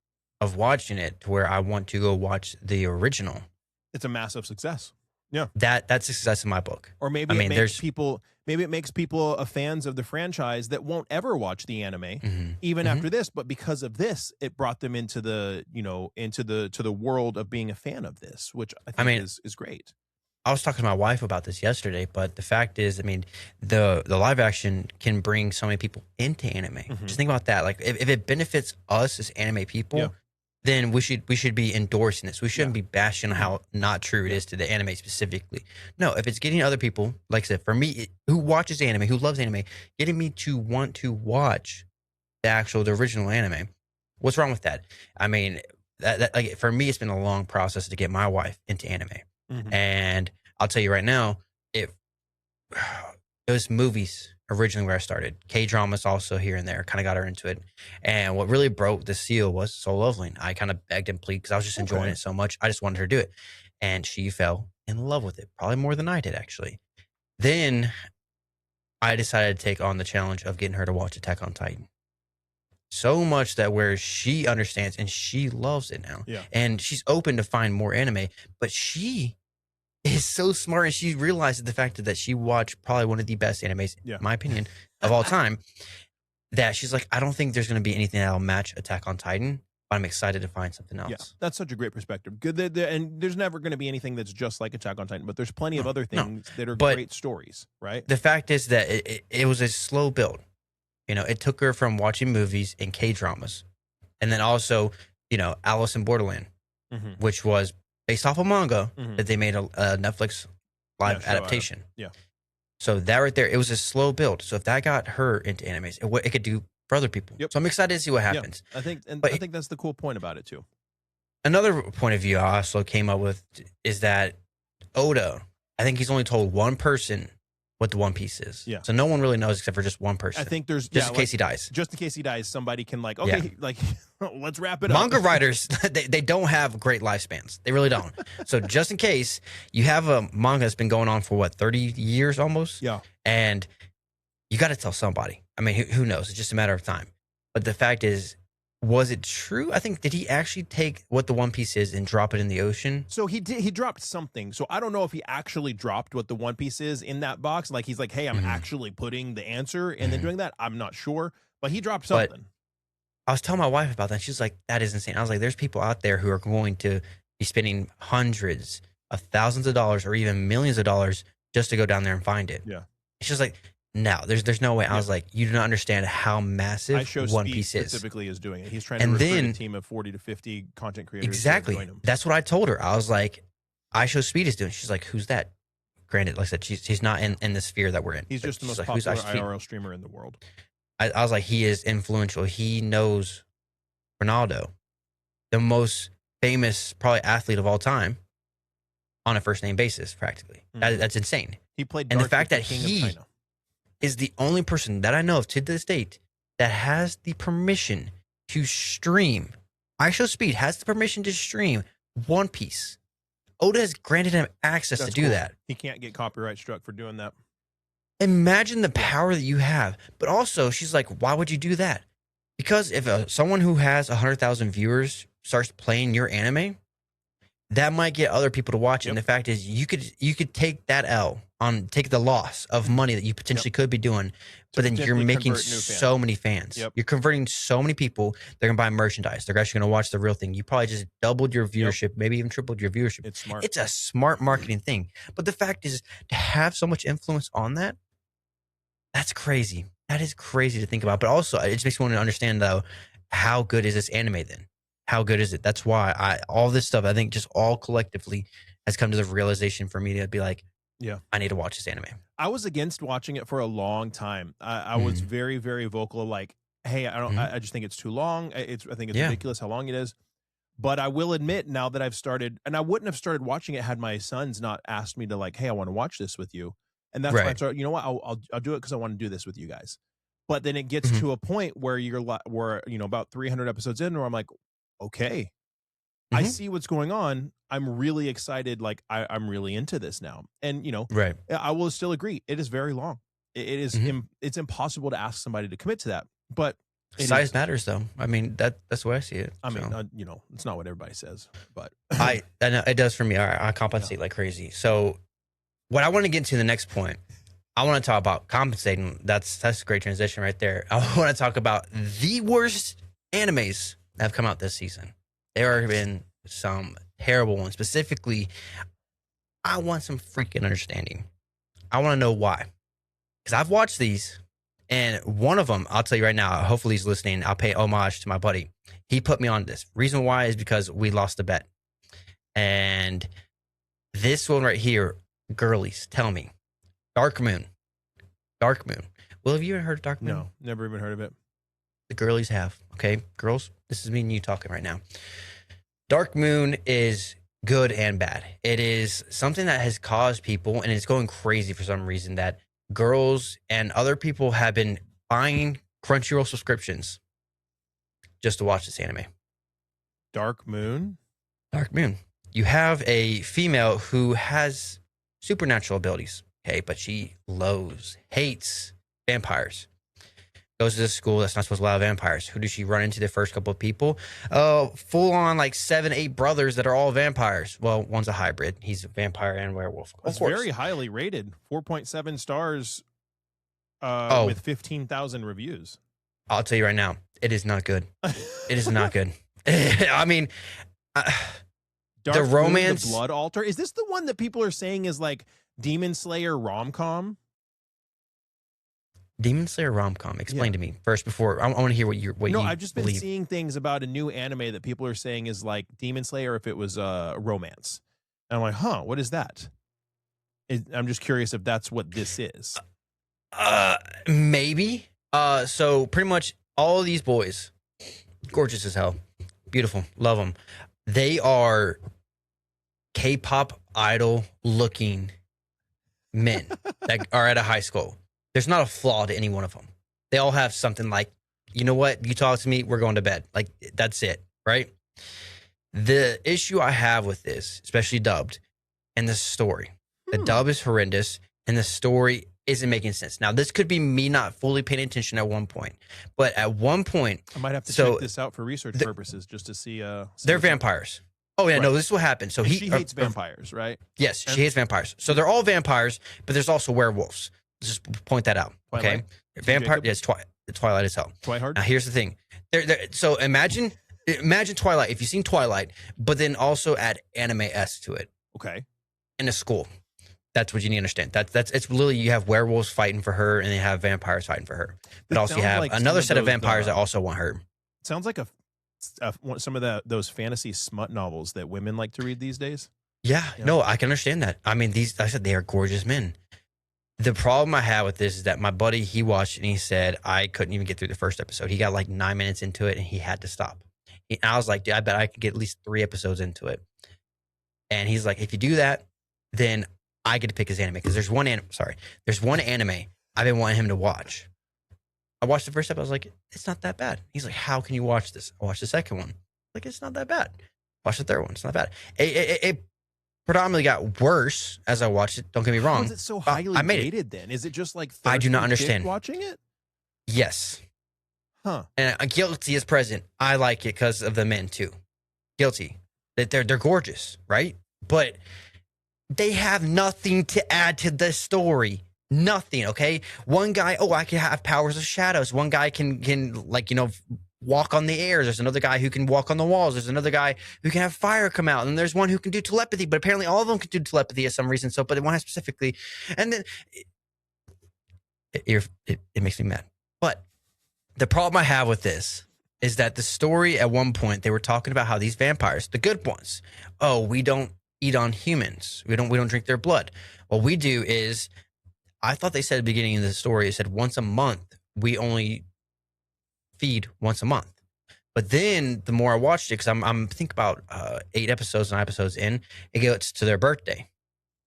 of watching it to where I want to go watch the original. It's a massive success. Yeah, that's success in my book. Or maybe it makes people fans of the franchise that won't ever watch the anime even after this, but because of this, it brought them into the the world of being a fan of this, which I think is great. I was talking to my wife about this yesterday, but the fact is, I mean, the live action can bring so many people into anime. Just think about that. Like, if it benefits us as anime people, then we should be endorsing this. We shouldn't be bashing how not true it is to the anime specifically. No, if it's getting other people, like I said, for me, who watches anime, who loves anime, getting me to want to watch the original anime, what's wrong with that? I mean, that like, for me, it's been a long process to get my wife into anime. And I'll tell you right now, it was movies originally where I started. K-dramas also here and there, kind of got her into it. And what really broke the seal was Solo Leveling. I kind of begged and pleaded because I was just enjoying it so much. I just wanted her to do it. And she fell in love with it, probably more than I did, actually. Then I decided to take on the challenge of getting her to watch Attack on Titan. So much that where she understands and she loves it now. Yeah. And she's open to find more anime, but she is so smart, and she realizes the fact that she watched probably one of the best animes, in my opinion, of all time, that she's like, I don't think there's going to be anything that'll match Attack on Titan, but I'm excited to find something else. Yeah, that's such a great perspective. Good, and there's never going to be anything that's just like Attack on Titan, but there's plenty of other things that are great stories, right? The fact is that it was a slow build. You know, it took her from watching movies and K-dramas, and then also, you know, Alice in Borderland, which was based off a manga that they made a Netflix live adaptation. So that right there, it was a slow build. So if that got her into animes, it could do for other people. So I'm excited to see what happens. I think that's the cool point about it too. Another point of view I also came up with is that Oda, I think he's only told one person what the One Piece is. Yeah. So no one really knows except for just one person. I think there's just in case he dies. Just in case he dies, somebody can like let's wrap it up. Manga writers, they don't have great lifespans. They really don't. So just in case you have a manga that's been going on for 30 years almost. Yeah. And you got to tell somebody. I mean, who knows? It's just a matter of time. But the fact is, was it true? I think, did he actually take what the One Piece is and drop it in the ocean? So he did. He dropped something. So I don't know if he actually dropped what the One Piece is in that box. Like he's like, hey, I'm actually putting the answer and then doing that. I'm not sure, but he dropped something. But I was telling my wife about that. She's like, that is insane. I was like, there's people out there who are going to be spending hundreds of thousands of dollars or even millions of dollars just to go down there and find it. Yeah. She's like, no, there's no way. I was like, you do not understand how massive One Piece is. Specifically is doing it. He's trying to recruit a team of 40 to 50 content creators. Exactly. To join him. That's what I told her. I was like, I Show Speed is doing. She's like, who's that? Granted, like I said, he's not in the sphere that we're in. He's just the most popular IRL streamer in the world. I was like, he is influential. He knows Ronaldo, the most famous probably athlete of all time, on a first name basis, practically. That's insane. He played, and the fact that he is the only person that I know of to this date that has the permission to stream. Show Speed has the permission to stream One Piece. Oda has granted him access to do that. He can't get copyright struck for doing that. Imagine the power that you have. But also, she's like, why would you do that? Because if someone who has 100,000 viewers starts playing your anime, that might get other people to watch it. And the fact is, you could take that L take the loss of money that you potentially could be doing, but then you're making so many fans. You're converting so many people. They're gonna buy merchandise. They're actually gonna watch the real thing. You probably just doubled your viewership, maybe even tripled your viewership. It's smart. It's a smart marketing thing. But the fact is, to have so much influence on that, that's crazy. That is crazy to think about. But also, it just makes me want to understand though, how good is this anime then? How good is it? That's why all this stuff, I think, just all collectively has come to the realization for me to be like, yeah, I need to watch this anime. I was against watching it for a long time. I was very, very vocal, like, hey, I don't, I just think it's too long. I think it's ridiculous how long it is. But I will admit now that I've started, and I wouldn't have started watching it had my sons not asked me to, like, hey, I want to watch this with you. And that's why I started, you know what, I'll do it because I want to do this with you guys. But then it gets to a point where where, you know, about 300 episodes in, where I'm like, okay, I see what's going on. I'm really excited. Like I'm really into this now. And, you know, I will still agree. It is very long. It's impossible to ask somebody to commit to that, but size matters though. I mean, that's the way I see it. I mean, you know, it's not what everybody says, but I know it does for me. I compensate like crazy. So what I want to get into the next point, I want to talk about compensating. That's a great transition right there. I want to talk about the worst animes that have come out this season. There have been some terrible ones. Specifically, I want some freaking understanding. I want to know why. Because I've watched these, and one of them, I'll tell you right now, hopefully he's listening. I'll pay homage to my buddy. He put me on this. Reason why is because we lost a bet. And this one right here, girlies, tell me. Dark Moon. Will, have you ever heard of Dark Moon? No, never even heard of it. The girlies have. Okay, girls, this is me and you talking right now. Dark Moon is good and bad. It is something that has caused people, and it's going crazy for some reason, that girls and other people have been buying Crunchyroll subscriptions just to watch this anime. Dark Moon? You have a female who has supernatural abilities, okay, but she hates vampires. Goes to this school that's not supposed to allow vampires. Who does she run into the first couple of people? Full on like 7, 8 brothers that are all vampires. Well, one's a hybrid. He's a vampire and werewolf. It's very highly rated. 4.7 stars with 15,000 reviews. I'll tell you right now, it is not good. It is not good. I mean, the romance. Moon, the Blood Altar. Is this the one that people are saying is like Demon Slayer rom-com? Demon Slayer rom-com. Explain to me first before I want to hear what you No, I've just been seeing things about a new anime that people are saying is like Demon Slayer if it was romance. And I'm like, huh, what is that? I'm just curious if that's what this is. Maybe. So pretty much all of these boys, gorgeous as hell, beautiful, love them. They are K-pop idol looking men that are at a high school. There's not a flaw to any one of them. They all have something like, you know what? You talk to me, we're going to bed. Like, that's it, right? The issue I have with this, especially dubbed, and the story. The dub is horrendous, and the story isn't making sense. Now, this could be me not fully paying attention at one point, but at one point... I might have to check this out for research purposes just to see... they're vampires. Oh, yeah, no, this is what happened. So she hates vampires, right? Yes, she hates vampires. So they're all vampires, but there's also werewolves. Let's just point that out, okay? Twilight? Vampire, yes, Twilight as hell. Twilight. Now, here's the thing. So imagine Twilight, if you've seen Twilight, but then also add anime-esque to it. Okay. In a school. That's what you need to understand. It's literally, you have werewolves fighting for her, and they have vampires fighting for her. But also you have like another set of vampires that also want her. Sounds like some of those fantasy smut novels that women like to read these days. Yeah, no, I can understand that. I mean, I said they are gorgeous men. The problem I have with this is that my buddy, he watched it and he said, I couldn't even get through the first episode. He got like 9 minutes into it and he had to stop. And I was like, dude, I bet I could get at least 3 episodes into it. And he's like, if you do that, then I get to pick his anime. Because there's one anime I've been wanting him to watch. I watched the first episode. I was like, it's not that bad. He's like, how can you watch this? I watched the second one. Like, it's not that bad. Watch the third one. It's not bad. It predominantly got worse as I watched it. Don't get me wrong. How is it so highly rated then? Is it just like I do not understand watching it? Yes. Huh. And guilty is present. I like it because of the men too. Guilty. That they're gorgeous, right? But they have nothing to add to the story. Nothing, okay? One guy, I can have powers of shadows. One guy can like, walk on the air. There's another guy who can walk on the walls. There's another guy who can have fire come out. And there's one who can do telepathy, but apparently all of them can do telepathy for some reason. So, but one has specifically. And then it makes me mad. But the problem I have with this is that the story at one point, they were talking about how these vampires, the good ones, we don't eat on humans. We don't drink their blood. What we do is, I thought they said at the beginning of the story, it said once a month, we only feed once a month. But then the more I watched it, because I'm think about 8 episodes, 9 episodes in, it gets to their birthday.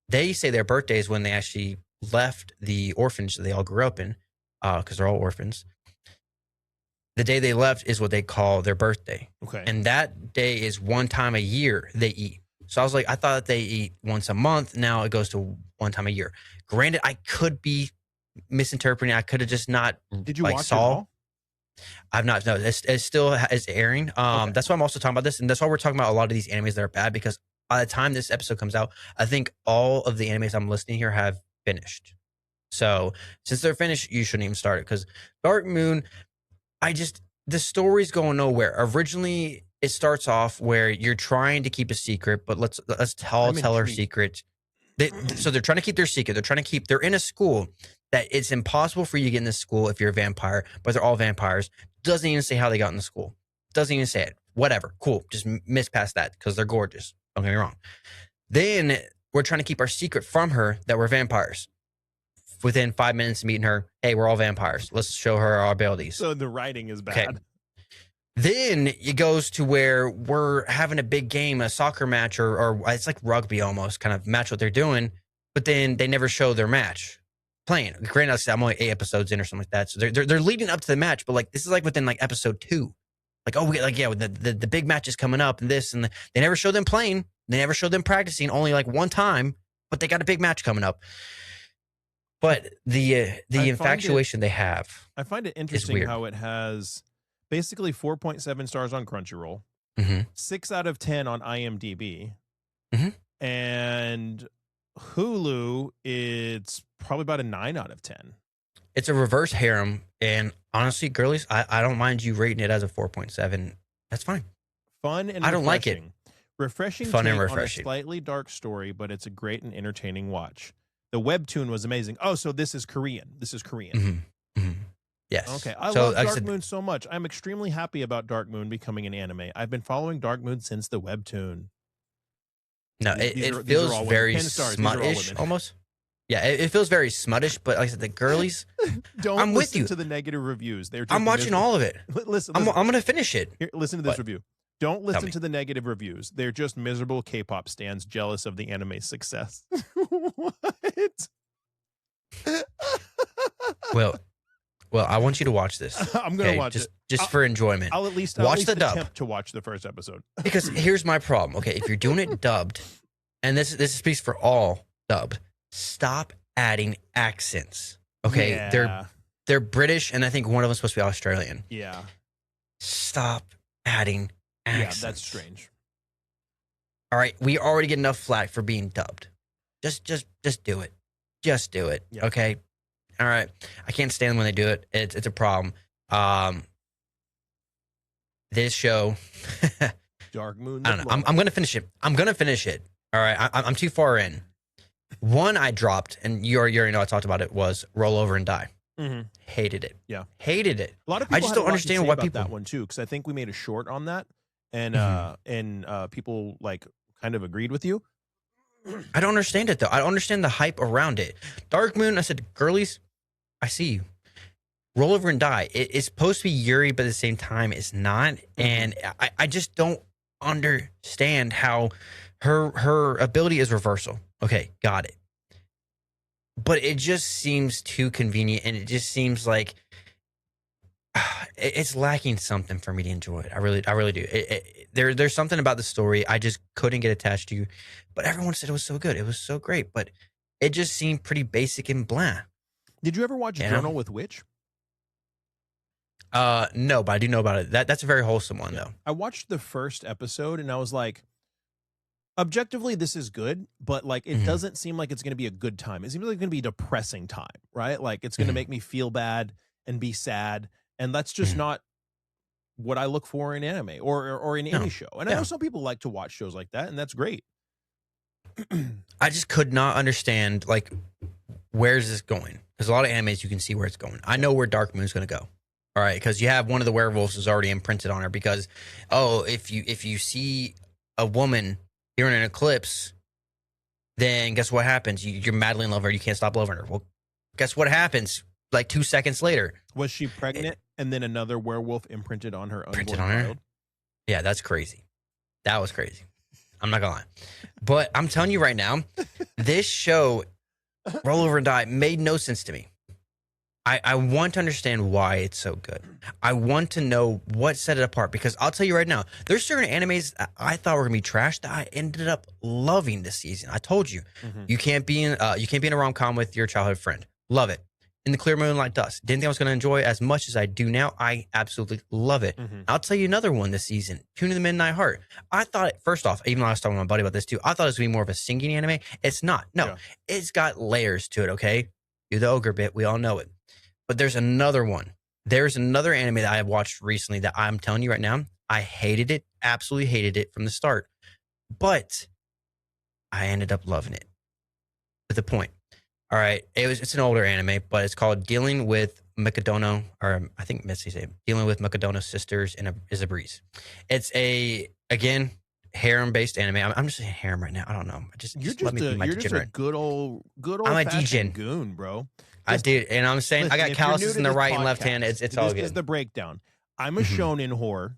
They say their birthday is when they actually left the orphanage that they all grew up in, because they're all orphans. The day they left is what they call their birthday. Okay. And that day is one time a year they eat. So I was like, I thought they eat once a month. Now it goes to one time a year. Granted, I could be misinterpreting. I could have just not. Did you watch it all? I've not. No, it still is airing. Okay. That's why I'm also talking about this, and that's why we're talking about a lot of these animes that are bad, because by the time this episode comes out, I think all of the animes I'm listing here have finished. So since they're finished, you shouldn't even start it, because Dark Moon, the story's going nowhere. Originally, it starts off where you're trying to keep a secret, but let's tell her secret. So they're trying to keep their secret. They're in a school that it's impossible for you to get in this school if you're a vampire, but they're all vampires. Doesn't even say how they got in the school. Doesn't even say it. Whatever. Cool. Just miss past that, because they're gorgeous. Don't get me wrong. Then we're trying to keep our secret from her that we're vampires. Within 5 minutes of meeting her, hey, we're all vampires. Let's show her our abilities. So the writing is bad. Okay. Then it goes to where we're having a big game, a soccer match, or it's like rugby almost, kind of match what they're doing, but then they never show their match playing. Granted, I'm only 8 episodes in or something like that, so they're leading up to the match, but like this is like within like episode 2, like the big match is coming up and this, and they never show them playing, they never show them practicing, only like one time, but they got a big match coming up. But the infatuation they have, I find it interesting how it has basically 4.7 stars on Crunchyroll, 6 out of 10 on IMDb, and Hulu, it's probably about a 9 out of 10. It's a reverse harem, and honestly, girlies, I don't mind you rating it as a 4.7. That's fine. Fun and I don't like it. Refreshing Fun take and refreshing. On a slightly dark story, but it's a great and entertaining watch. The webtoon was amazing. Oh, so this is Korean. Yes. Okay. I love Dark Moon so much. I'm extremely happy about Dark Moon becoming an anime. I've been following Dark Moon since the webtoon. No, it feels very smuttish almost. Yeah, it feels very smuttish, but like I said, the girlies, I'm with you. To the negative reviews. I'm watching all of it. Listen. I'm going to finish it. Here, listen to this review. Don't listen to the negative reviews. They're just miserable K-pop stans jealous of the anime's success. What? Well, I want you to watch this. I'm going to watch it. Just for enjoyment. I'll at least watch the dub. Attempt to watch the first episode. Because here's my problem. Okay, if you're doing it dubbed, and this speaks for all dubbed, stop adding accents. Okay, yeah. they're British, and I think one of them's supposed to be Australian. Yeah. Stop adding accents. Yeah, that's strange. All right, we already get enough flack for being dubbed. Just do it. Just do it. Yep. Okay. All right. I can't stand when they do it. It's a problem. This show, Dark Moon. I don't know. I'm gonna finish it. All right. I'm too far in. One I dropped, and you already know I talked about it, was Roll Over and Die. Hated it. Yeah. Hated it. A lot of people I just don't understand why people that one too, because I think we made a short on that, and people like kind of agreed with you. I don't understand it though. I don't understand the hype around it. Dark Moon, I said, girlies, I see you. Roll Over and Die. It's supposed to be Yuri, but at the same time, it's not. And I just don't understand how her ability is reversal. Okay, got it. But it just seems too convenient, and it just seems like it's lacking something for me to enjoy it. I really do. There's something about the story I just couldn't get attached to. But everyone said it was so good. It was so great. But it just seemed pretty basic and bland. Did you ever watch Journal with Witch? No, but I do know about it. That's a very wholesome one, though. I watched the first episode, and I was like, objectively, this is good, but like it doesn't seem like it's going to be a good time. It seems like it's going to be a depressing time, right? Like it's going to make me feel bad and be sad, and that's just not what I look for in anime or in any show. And I know some people like to watch shows like that, and that's great. I just could not understand, like, where's this going? There's a lot of animes you can see where it's going. I know where Dark Moon's going to go. All right, because you have one of the werewolves is already imprinted on her because, if you see a woman during an eclipse, then guess what happens? You're madly in love with her. You can't stop loving her. Well, guess what happens? Like 2 seconds later. Was she pregnant and then another werewolf imprinted on her unborn child? Yeah, that's crazy. That was crazy. I'm not gonna lie. But I'm telling you right now, this show, Roll Over and Die, made no sense to me. I want to understand why it's so good. I want to know what set it apart, because I'll tell you right now, there's certain animes I thought were gonna be trash that I ended up loving this season. I told you, you can't be in a rom-com with your childhood friend. Love it. In the Clear Moonlight Dust. Didn't think I was going to enjoy it as much as I do now. I absolutely love it. I'll tell you another one this season, Tune to the Midnight Heart. I thought, first off, even though I was talking to my buddy about this too, I thought it was going to be more of a singing anime. It's not. No, It's got layers to it, okay? Do the ogre bit. We all know it. But there's another one. There's another anime that I have watched recently that I'm telling you right now, I hated it, absolutely hated it from the start. But I ended up loving it. To the point. All right, it's an older anime, but it's called Dealing with Mikadono, or I think Mitzi said Dealing with Mikadono Sisters is a Breeze. It's again harem-based anime. I'm just saying harem right now. I don't know. You're just a good old I'm a degen goon, bro. I did, and I'm saying I got calluses in the right and left hand. It's all good. This is the breakdown. I'm a shonen whore.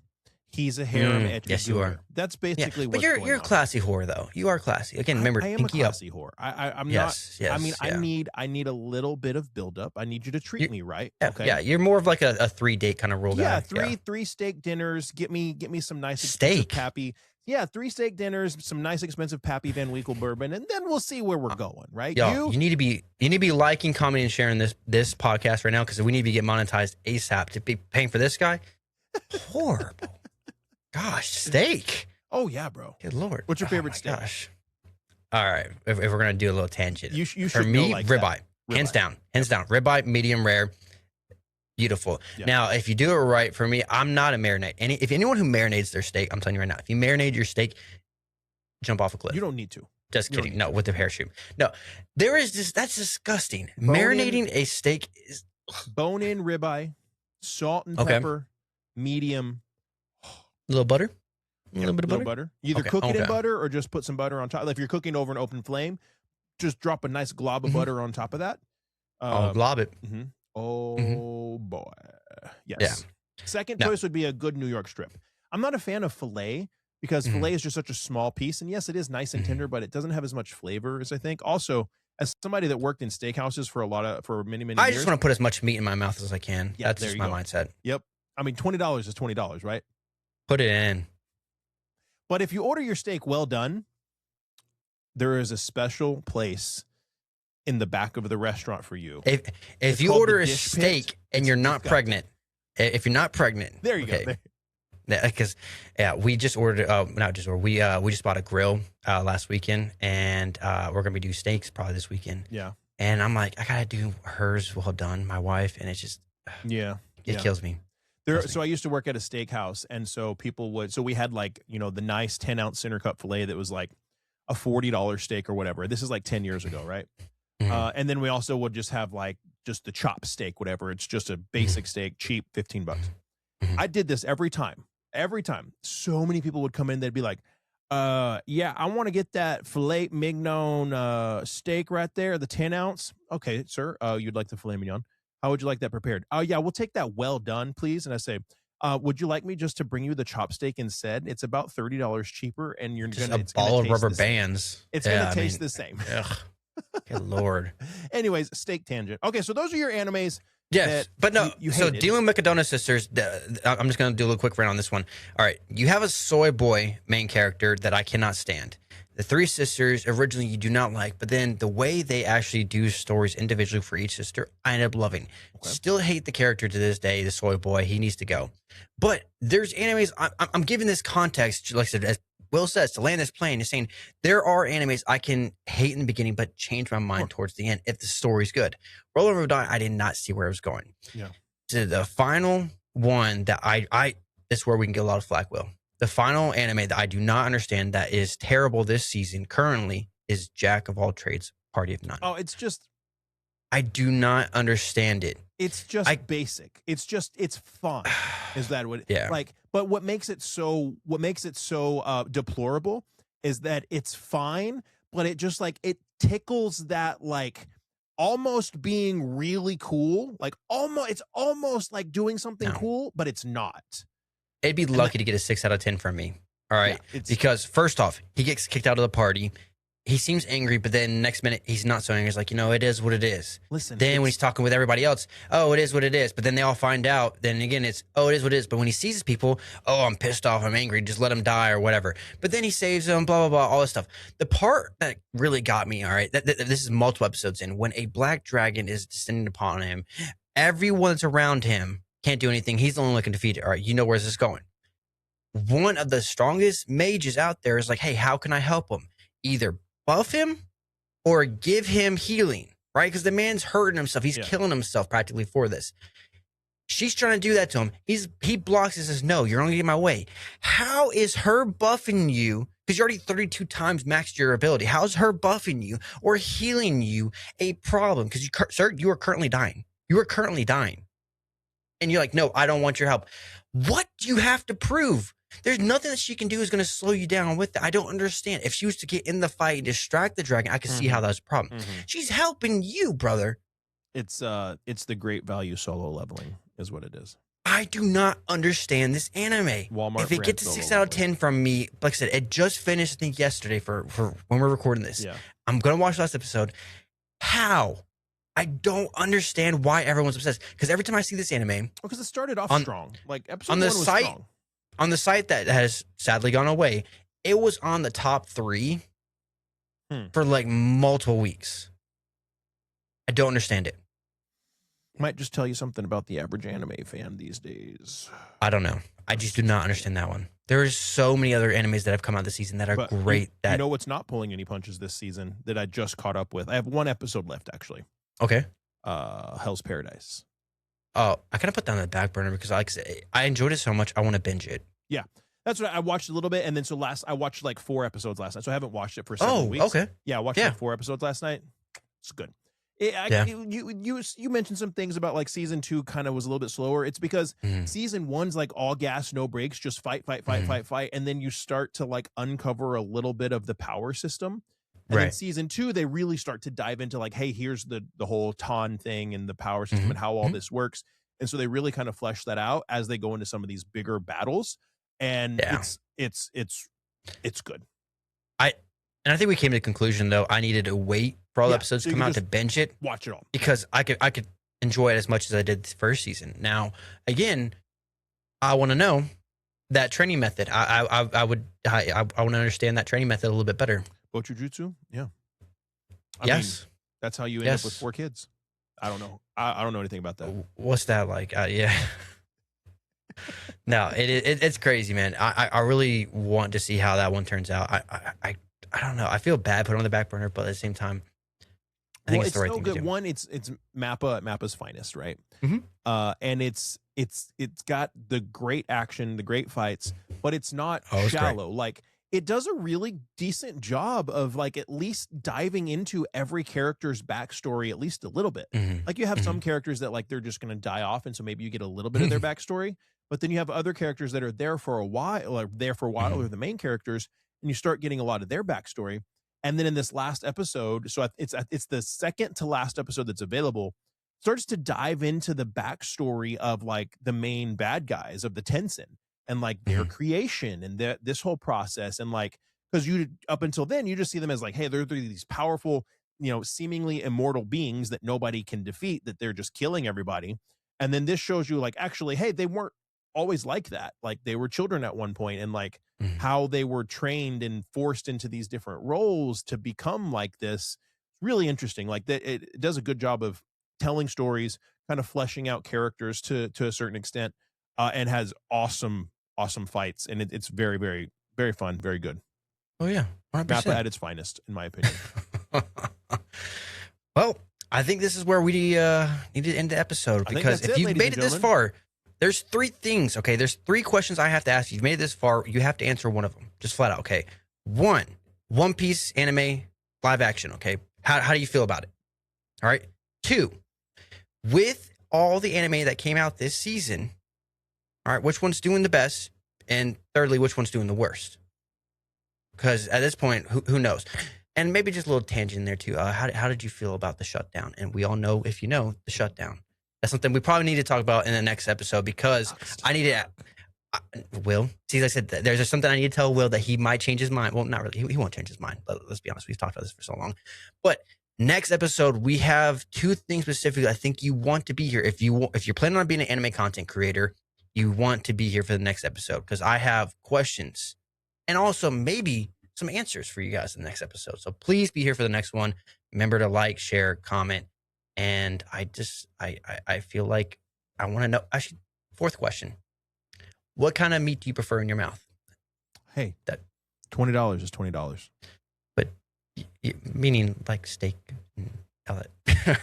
He's a harem ecchi. Yes, you are. That's basically what's going on. But you're a classy whore, though. You are classy. Again, remember, I am pinky a classy whore. I'm not. I mean, I need a little bit of buildup. I need you to treat me right. Okay. Yeah, you're more of like a 3-date kind of rule guy. Yeah, three steak dinners. Get me some nice steak pappy. Yeah, 3 steak dinners, some nice expensive Pappy Van Winkle bourbon, and then we'll see where we're going, right? Yo, you need to be liking, commenting, and sharing this podcast right now, because we need to get monetized ASAP to be paying for this guy. Horrible. Gosh, steak. Oh yeah, bro. Good Lord. What's your favorite steak? Gosh. All right, if we're gonna do a little tangent, you should for me, like ribeye, hands down, ribeye, medium rare, beautiful. Yeah. Now, if you do it right, for me, I'm not a marinade. If anyone who marinates their steak, I'm telling you right now, if you marinate your steak, jump off a cliff. You don't need to. Just kidding. No, with the parachute. No, that's disgusting. Marinating a steak is bone-in ribeye, salt and pepper, medium. A little butter? A little bit of butter? Either cook it in butter or just put some butter on top. If you're cooking over an open flame, just drop a nice glob of butter on top of that. I'll glob it. Oh, boy. Yes. Yeah. Second choice would be a good New York strip. I'm not a fan of filet, because filet is just such a small piece. And yes, it is nice and tender, but it doesn't have as much flavor as I think. Also, as somebody that worked in steakhouses for many years. I just want to put as much meat in my mouth as I can. Yeah, that's just my mindset. Yep. I mean, $20 is $20, right? Put it in. But if you order your steak well done, there is a special place in the back of the restaurant for you. If you order a steak and you're not pregnant, if you're not pregnant, there you go. Because we just ordered. We just bought a grill last weekend, and we're gonna be doing steaks probably this weekend. Yeah. And I'm like, I gotta do hers well done, my wife, and it's just it kills me. So I used to work at a steakhouse, and so we had the nice 10-ounce center cut filet that was like a $40 steak or whatever. This is like 10 years ago, right? And then we also would just have just the chop steak, whatever. It's just a basic steak, cheap, $15. I did this every time. So many people would come in, they'd be like, yeah, I want to get that filet mignon steak right there, the 10-ounce. Okay, sir, you'd like the filet mignon. How would you like that prepared? Oh, yeah, we'll take that well done, please. And I say, would you like me just to bring you the chop steak instead? It's about $30 cheaper, and you're just a ball of rubber bands. It's going to taste the same. Ugh. Good Lord. Anyways, steak tangent. Okay, so those are your animes. Yes, but no. So Dealing with Mikadono Sisters, I'm just going to do a little quick rant on this one. All right, you have a soy boy main character that I cannot stand. The 3 sisters, originally you do not like, but then the way they actually do stories individually for each sister, I end up loving. Okay. Still hate the character to this day, the soy boy. He needs to go. But there's animes, I'm giving this context, like I said, as Will says, to land this plane, is saying there are animes I can hate in the beginning, but change my mind towards the end if the story's good. Roll Over Die, I did not see where it was going. Yeah. So the final one that that's where we can get a lot of flack, Will. The final anime that I do not understand that is terrible this season currently is Jack of All Trades, Party of None. Oh, it's just... I do not understand it. It's just basic. It's fun. Is that what? Yeah. But what makes it so deplorable is that it's fine, but it just like it tickles that like almost being really cool. Like it's almost like doing something cool, but it's not. It'd be lucky to get a 6 out of 10 from me. All right. Yeah, because first off, he gets kicked out of the party. He seems angry, but then next minute he's not so angry. He's like, it is what it is. Listen. Then when he's talking with everybody else, oh, it is what it is. But then they all find out. Then again, it's, oh, it is what it is. But when he sees people, oh, I'm pissed off. I'm angry. Just let him die or whatever. But then he saves them, blah, blah, blah, all this stuff. The part that really got me, all right, this is multiple episodes in, when a black dragon is descending upon him, everyone that's around him can't do anything. He's the only one that can defeat it. All right, you know where's this going. One of the strongest mages out there is like, hey, how can I help him? Either buff him or give him healing, right? Because the man's hurting himself. He's killing himself practically for this. She's trying to do that to him. He blocks and says, no, you're only in my way. How is her buffing you? Because you already 32 times maxed your ability. How's her buffing you or healing you a problem? Because sir, you are currently dying. You are currently dying. And you're like, no, I don't want your help. What do you have to prove? There's nothing that she can do is going to slow you down with that. I don't understand. If she was to get in the fight and distract the dragon, I could see how that's a problem. She's helping you, brother. It's the great value solo leveling is what it is. I do not understand this anime. Walmart. If it gets a 6 out of 10 from me, like I said, it just finished, I think, yesterday for when we're recording this. Yeah. I'm going to watch the last episode. How? I don't understand why everyone's obsessed. Because every time I see this anime... Because it started off strong. Like, episode on the 1 was site, strong. On the site that has sadly gone away, it was on the top 3 for like multiple weeks. I don't understand it. Might just tell you something about the average anime fan these days. I don't know. I just do not understand that one. There's so many other animes that have come out this season that are great. You know what's not pulling any punches this season that I just caught up with? I have 1 episode left, actually. Okay. Hell's Paradise. Oh, I kind of put that on the back burner because I enjoyed it so much. I want to binge it. Yeah. That's what I watched a little bit. And then I watched like 4 episodes last night. So I haven't watched it for several weeks. Okay. Yeah. I watched like 4 episodes last night. It's good. You mentioned some things about like season 2 kind of was a little bit slower. It's because season 1's like all gas, no breaks, just fight. And then you start to like uncover a little bit of the power system. And then season 2, they really start to dive into like, hey, here's the whole Ton thing and the power system and how all this works. And so they really kind of flesh that out as they go into some of these bigger battles. And it's good. I think we came to the conclusion though, I needed to wait for all the episodes to come out to binge it. Watch it all. Because I could enjoy it as much as I did the first season. Now, again, I want to know that training method. I want to understand that training method a little bit better. Bojujutsu? Yeah. I mean, that's how you end up with 4 kids. I don't know. I don't know anything about that. What's that like? Yeah. No, it's crazy, man. I really want to see how that one turns out. I don't know. I feel bad putting it on the back burner, but at the same time, I think it's the right thing to do. One, it's Mappa at Mappa's finest, right? And it's got the great action, the great fights, but it's not shallow. Like, it does a really decent job of like at least diving into every character's backstory at least a little bit. Like, you have some characters that like they're just going to die off, and so maybe you get a little bit of their backstory. But then you have other characters that are there for a while, or they're the main characters, and you start getting a lot of their backstory. And then in this last episode, so it's the second to last episode that's available, starts to dive into the backstory of like the main bad guys of the Tensen and like their creation and this whole process. And like, because you up until then you just see them as like, hey, they're these powerful, seemingly immortal beings that nobody can defeat, that they're just killing everybody. And then this shows you like, actually, hey, they weren't always like that. Like, they were children at one point, and like how they were trained and forced into these different roles to become like this. Really interesting. Like, that it does a good job of telling stories, kind of fleshing out characters to a certain extent, and has awesome fights. And it's very, very, very fun, very good. Oh yeah, 100%. Mappa at its finest, in my opinion. Well, I think this is where we need to end the episode, because if you've made it this far, there's 3 things. Okay, there's 3 questions I have to ask you. You've made it this far, you have to answer one of them, just flat out. Okay, 1, One Piece anime live action. Okay, how do you feel about it? All right. 2, with all the anime that came out this season, all right, which one's doing the best? And thirdly, which one's doing the worst? Because at this point, who knows? And maybe just a little tangent in there too. How did you feel about the shutdown? And we all know, if you know, the shutdown. That's something we probably need to talk about in the next episode, because I need to. Will, see, like I said, there's just something I need to tell Will that he might change his mind. Well, not really. He won't change his mind. But let's be honest. We've talked about this for so long. But next episode, we have two things specifically. I think you want to be here. If you're planning on being an anime content creator, you want to be here for the next episode, because I have questions and also maybe some answers for you guys in the next episode. So please be here for the next one. Remember to like, share, comment. And I feel like I want to know. Actually, fourth question. What kind of meat do you prefer in your mouth? Hey, that $20 is $20. But meaning like steak. All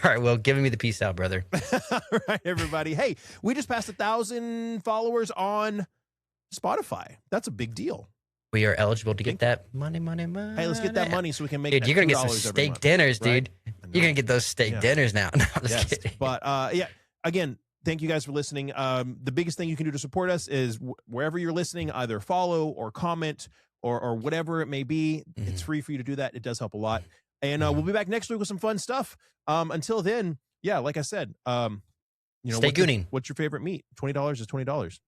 right, well, giving me the peace out, brother. All right, everybody. Hey, we just passed 1,000 followers on Spotify. That's a big deal. We are eligible to get that money. Hey, let's get that money so we can make. Dude, you're gonna get some steak dinners, dude. Right? You're gonna get those steak dinners now. No, I'm just kidding. But yeah, again, thank you guys for listening. The biggest thing you can do to support us is wherever you're listening, either follow or comment or whatever it may be. It's free for you to do that. It does help a lot. And we'll be back next week with some fun stuff. Until then, yeah, like I said, stay gooning. What's your favorite meat? $20 is $20.